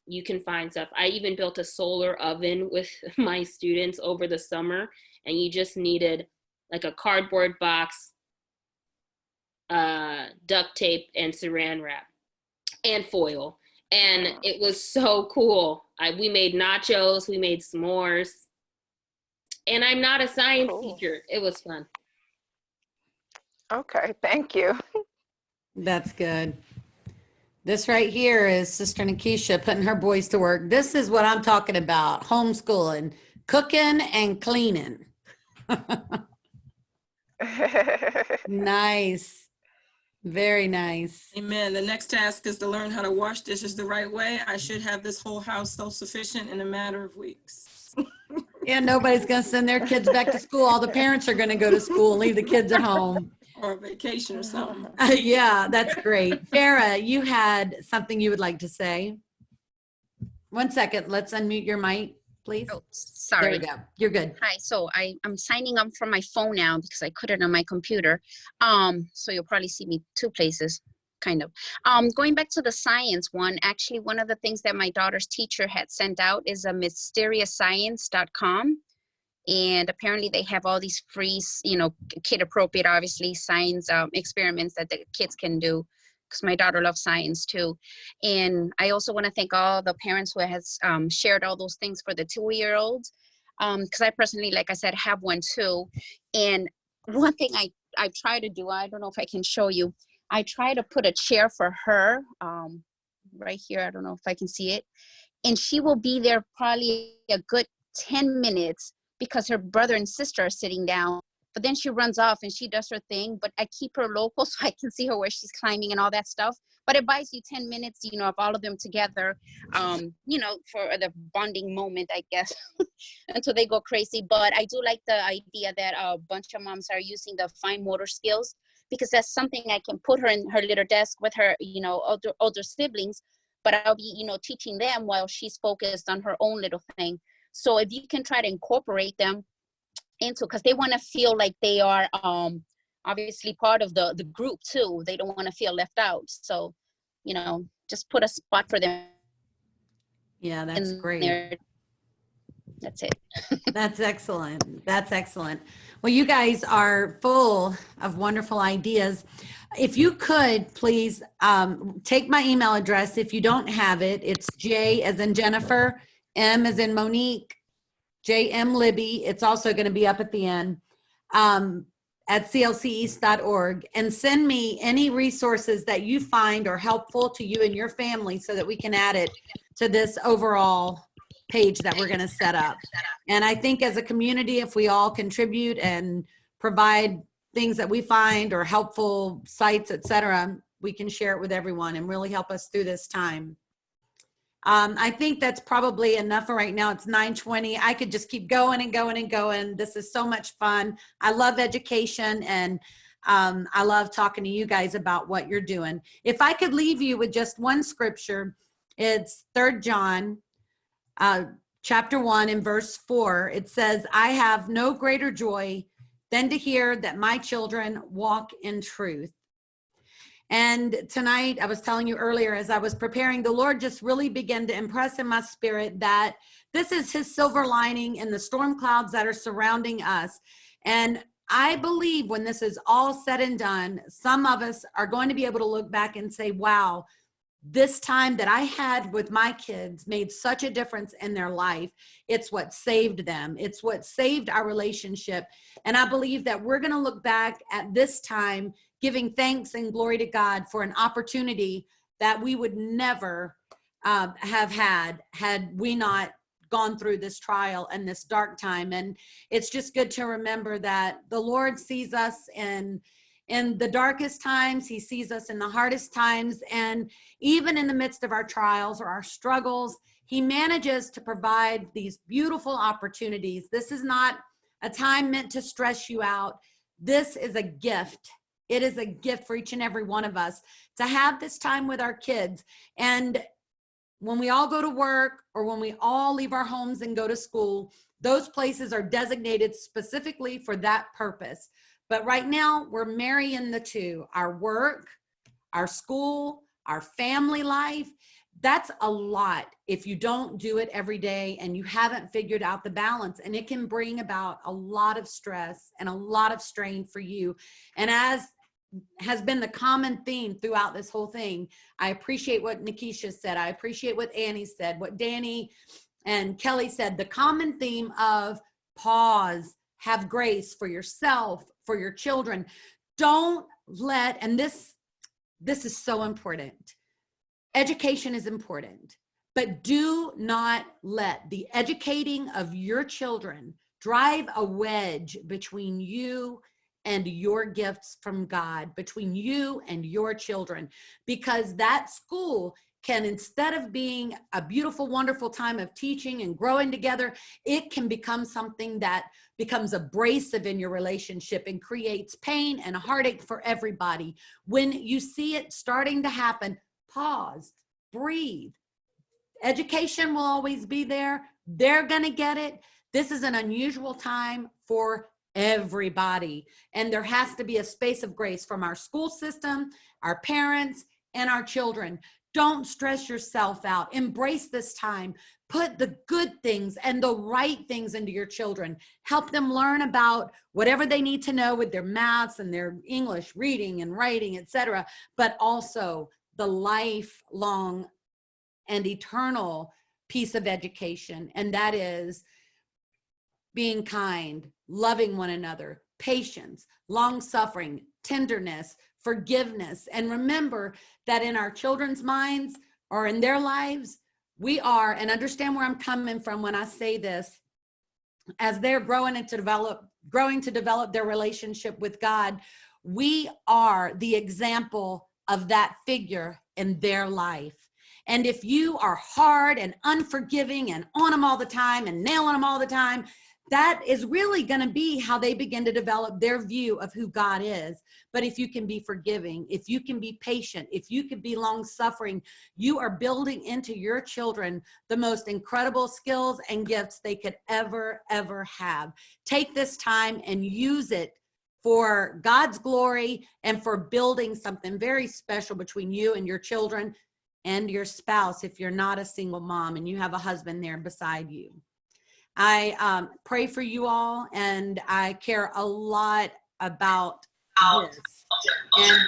you can find stuff. I even built a solar oven with my students over the summer, and you just needed like a cardboard box, duct tape, and saran wrap, and foil. And it was so cool. We made nachos, we made s'mores, and I'm not a science teacher. It was fun. Okay, thank you. That's good. This right here is Sister Nikisha putting her boys to work. This is what I'm talking about: homeschooling, cooking, and cleaning. Nice. Very nice. Amen. The next task is to learn how to wash dishes the right way. I should have this whole house self-sufficient in a matter of weeks. Yeah, nobody's going to send their kids back to school. All the parents are going to go to school and leave the kids at home. Or a vacation or something. Yeah, that's great. Farah, you had something you would like to say. 1 second. Let's unmute your mic, please. Oh, sorry. There we go. You're good. Hi. So I'm signing up from my phone now because I couldn't on my computer. So you'll probably see me 2 places, kind of. Going back to the science one, actually one of the things that my daughter's teacher had sent out is a mysteriouscience.com. And apparently they have all these free, you know, kid appropriate, obviously, science experiments that the kids can do, because my daughter loves science too. And I also want to thank all the parents who has shared all those things for the 2-year-olds. Because I personally, like I said, have one too. And one thing I try to do, I don't know if I can show you, I try to put a chair for her right here. I don't know if I can see it. And she will be there probably a good 10 minutes because her brother and sister are sitting down. But then she runs off and she does her thing. But I keep her local so I can see her where she's climbing and all that stuff. But it buys you 10 minutes, you know, of all of them together, you know, for the bonding moment, I guess, until they go crazy. But I do like the idea that a bunch of moms are using the fine motor skills, because that's something I can put her in her little desk with her, you know, older siblings, but I'll be, you know, teaching them while she's focused on her own little thing. So if you can try to incorporate them into, because they want to feel like they are obviously part of the group too. They don't want to feel left out. So, you know, just put a spot for them. Yeah, that's great. There. That's it. That's excellent. That's excellent. Well, you guys are full of wonderful ideas. If you could please take my email address. If you don't have it, it's J as in Jennifer, M as in Monique, JM Libby. It's also going to be up at the end at clceast.org, and send me any resources that you find are helpful to you and your family so that we can add it to this overall page that we're going to set up. And I think as a community, if we all contribute and provide things that we find or helpful sites, etc., we can share it with everyone and really help us through this time. I think that's probably enough for right now. It's 9:20. I could just keep going and going and going. This is so much fun. I love education, and I love talking to you guys about what you're doing. If I could leave you with just one scripture, it's 3 John chapter 1 and verse 4. It says, I have no greater joy than to hear that my children walk in truth. And tonight, I was telling you earlier, as I was preparing, the Lord just really began to impress in my spirit that this is his silver lining in the storm clouds that are surrounding us. And I believe when this is all said and done, some of us are going to be able to look back and say, wow, this time that I had with my kids made such a difference in their life. It's what saved them. It's what saved our relationship. And I believe that we're going to look back at this time giving thanks and glory to God for an opportunity that we would never have had we not gone through this trial and this dark time. And it's just good to remember that the Lord sees us in the darkest times. He sees us in the hardest times. And even in the midst of our trials or our struggles, he manages to provide these beautiful opportunities. This is not a time meant to stress you out. This is a gift. It is a gift for each and every one of us to have this time with our kids. And when we all go to work or when we all leave our homes and go to school, those places are designated specifically for that purpose. But right now, we're marrying the two, our work, our school, our family life. That's a lot if you don't do it every day and you haven't figured out the balance. And it can bring about a lot of stress and a lot of strain for you. And as has been the common theme throughout this whole thing, I appreciate what Nikisha said. I appreciate what Annie said, what Danny and Kelly said. The common theme of pause, have grace for yourself, for your children. Don't let, and this is so important. Education is important, but do not let the educating of your children drive a wedge between you and your gifts from God, between you and your children, because that school can, instead of being a beautiful, wonderful time of teaching and growing together, it can become something that becomes abrasive in your relationship and creates pain and heartache for everybody. When you see it starting to happen, pause, breathe. Education will always be there. They're going to get it. This is an unusual time for everybody. And there has to be a space of grace from our school system, our parents, and our children. Don't stress yourself out. Embrace this time. Put the good things and the right things into your children. Help them learn about whatever they need to know with their maths and their English, reading and writing, etc. But also the lifelong and eternal piece of education. And that is being kind, loving one another, patience, long-suffering, tenderness, forgiveness. And remember that in our children's minds, or in their lives, we are, and understand where I'm coming from when I say this, as they're growing to develop their relationship with God, we are the example of that figure in their life. And if you are hard and unforgiving and on them all the time and nailing them all the time, that is really going to be how they begin to develop their view of who God is. But if you can be forgiving, if you can be patient, if you can be long suffering, you are building into your children the most incredible skills and gifts they could ever have. Take this time and use it for God's glory and for building something very special between you and your children and your spouse if you're not a single mom and you have a husband there beside you. I pray for you all, and I care a lot about this. And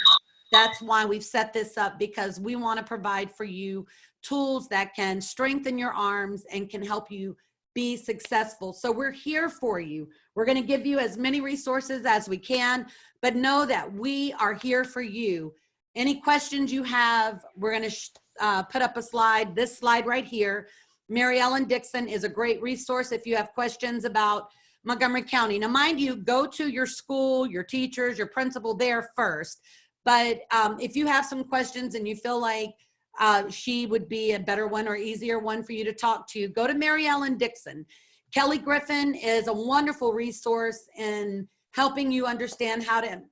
that's why we've set this up, because we want to provide for you tools that can strengthen your arms and can help you be successful. So we're here for you. We're going to give you as many resources as we can, but know that we are here for you. Any questions you have, we're going to put up a slide, this slide right here. Mary Ellen Dixon is a great resource if you have questions about Montgomery County. Now, mind you, go to your school, your teachers, your principal there first. But if you have some questions and you feel like she would be a better one or easier one for you to talk to, go to Mary Ellen Dixon. Kelly Griffin is a wonderful resource in helping you understand how to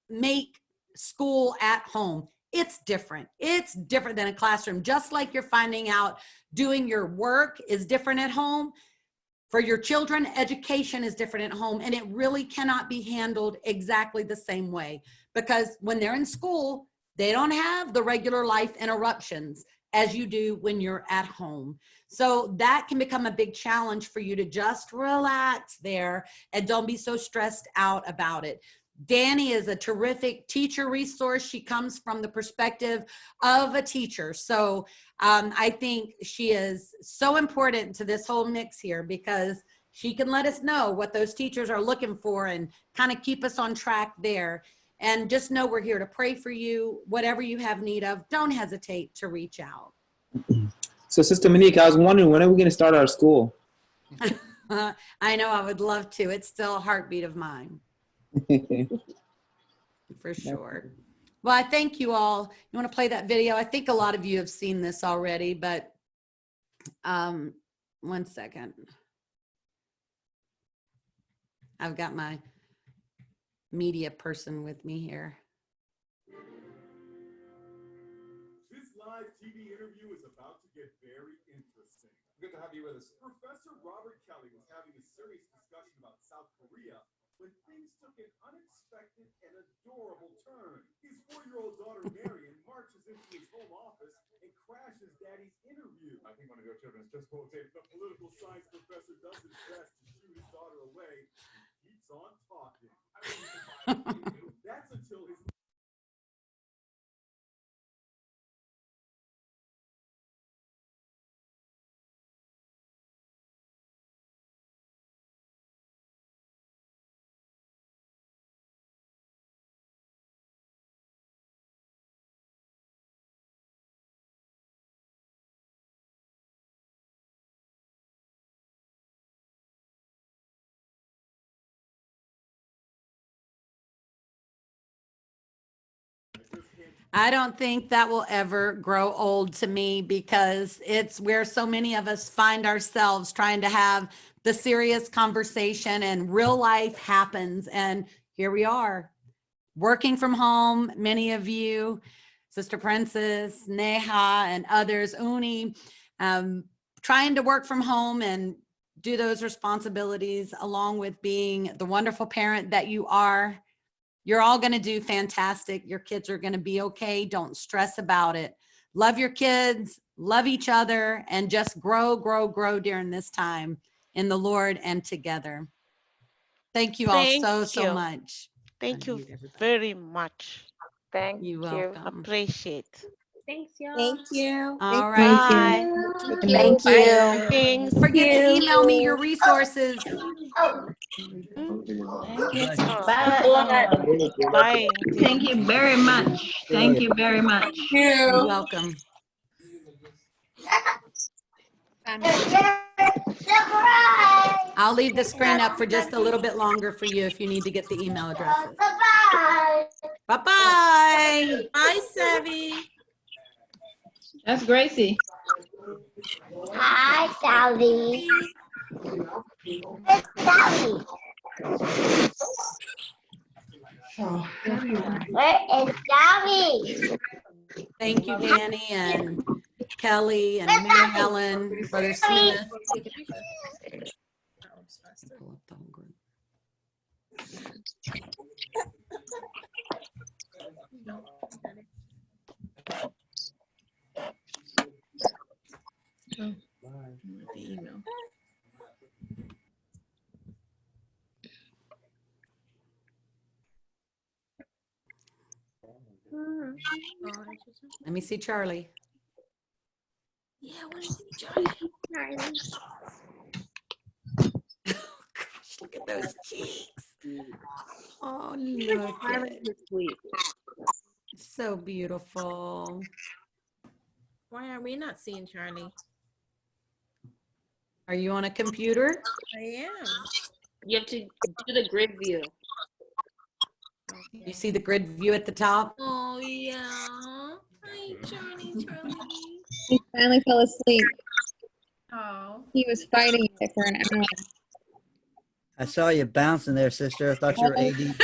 make school at home. It's different. It's different than a classroom. Just like you're finding out doing your work is different at home. For your children, education is different at home, and it really cannot be handled exactly the same way, because when they're in school, they don't have the regular life interruptions as you do when you're at home. So that can become a big challenge for you to just relax there and don't be so stressed out about it. Danny is a terrific teacher resource. She comes from the perspective of a teacher. So I think she is so important to this whole mix here, because she can let us know what those teachers are looking for and kind of keep us on track there. And just know we're here to pray for you. Whatever you have need of, don't hesitate to reach out. So Sister Monique, I was wondering, when are we going to start our school? I know, I would love to. It's still a heartbeat of mine. For sure. Well, I thank you all. You want to play that video? I think a lot of you have seen this already, but 1 second. I've got my media person with me here. This live TV interview is about to get very interesting. Good to have you with us. Professor Robert Kelly was having a serious discussion about South Korea when things took an unexpected and adorable turn. His 4-year-old daughter Marion marches into his home office and crashes Daddy's interview. I think one of your children is just quoted. The political science professor does his best to shoo his daughter away. He keeps on talking. That's until his I don't think that will ever grow old to me, because it's where so many of us find ourselves trying to have the serious conversation and real life happens. And here we are working from home. Many of you, Sister Princess, Neha, and others, Uni, trying to work from home and do those responsibilities along with being the wonderful parent that you are. You're all going to do fantastic. Your kids are going to be okay. Don't stress about it. Love your kids, love each other, and just grow during this time in the Lord and together. Thank you all so much. Thank you very much. You're welcome. Appreciate. Thanks, y'all. Thank you. All right. Thank you. Bye. Thanks. Forget to email me your resources. Bye. Thank you very much. Thank you very much. You're welcome. I'll leave the screen up for just a little bit longer for you if you need to get the email addresses. Bye-bye. Bye, Savvy. That's Gracie. Hi, Sally. It's Sally. Where is Sally? Thank you, Danny and Kelly and Mary Ellen, Brother Smith. The email. Let me see Charlie. Yeah, I want to see Charlie. Gosh, look at those cheeks. Oh, look at it. So beautiful. Why are we not seeing Charlie? Are you on a computer? I am. You have to do the grid view. You see the grid view at the top? Oh, yeah. Hi, Charlie. He finally fell asleep. Oh. He was fighting it for an hour. I saw you bouncing there, sister. I thought you were ADD.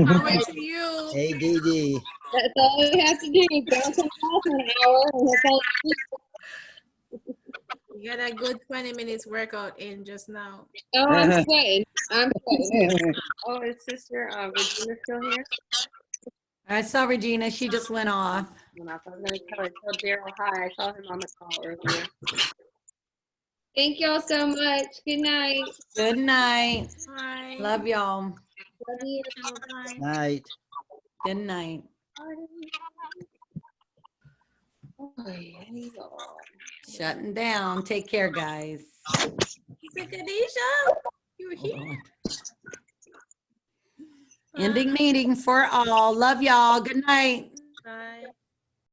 Power to you. ADD. That's all we have to do is bounce him off for an hour and he'll fall asleep. You got a good 20 minutes workout in just now. Oh, I'm sweating. I'm sweating. Oh, is Sister Regina still here? I saw Regina. She just went off. I was going to tell Daryl hi. I saw him on the call earlier. Thank y'all so much. Good night. Good night. Bye. Love y'all. Love you. Bye. Night. Good night. Shutting down. Take care, guys. Khadijah, you were here. Ending meeting for all. Love y'all. Good night. Bye.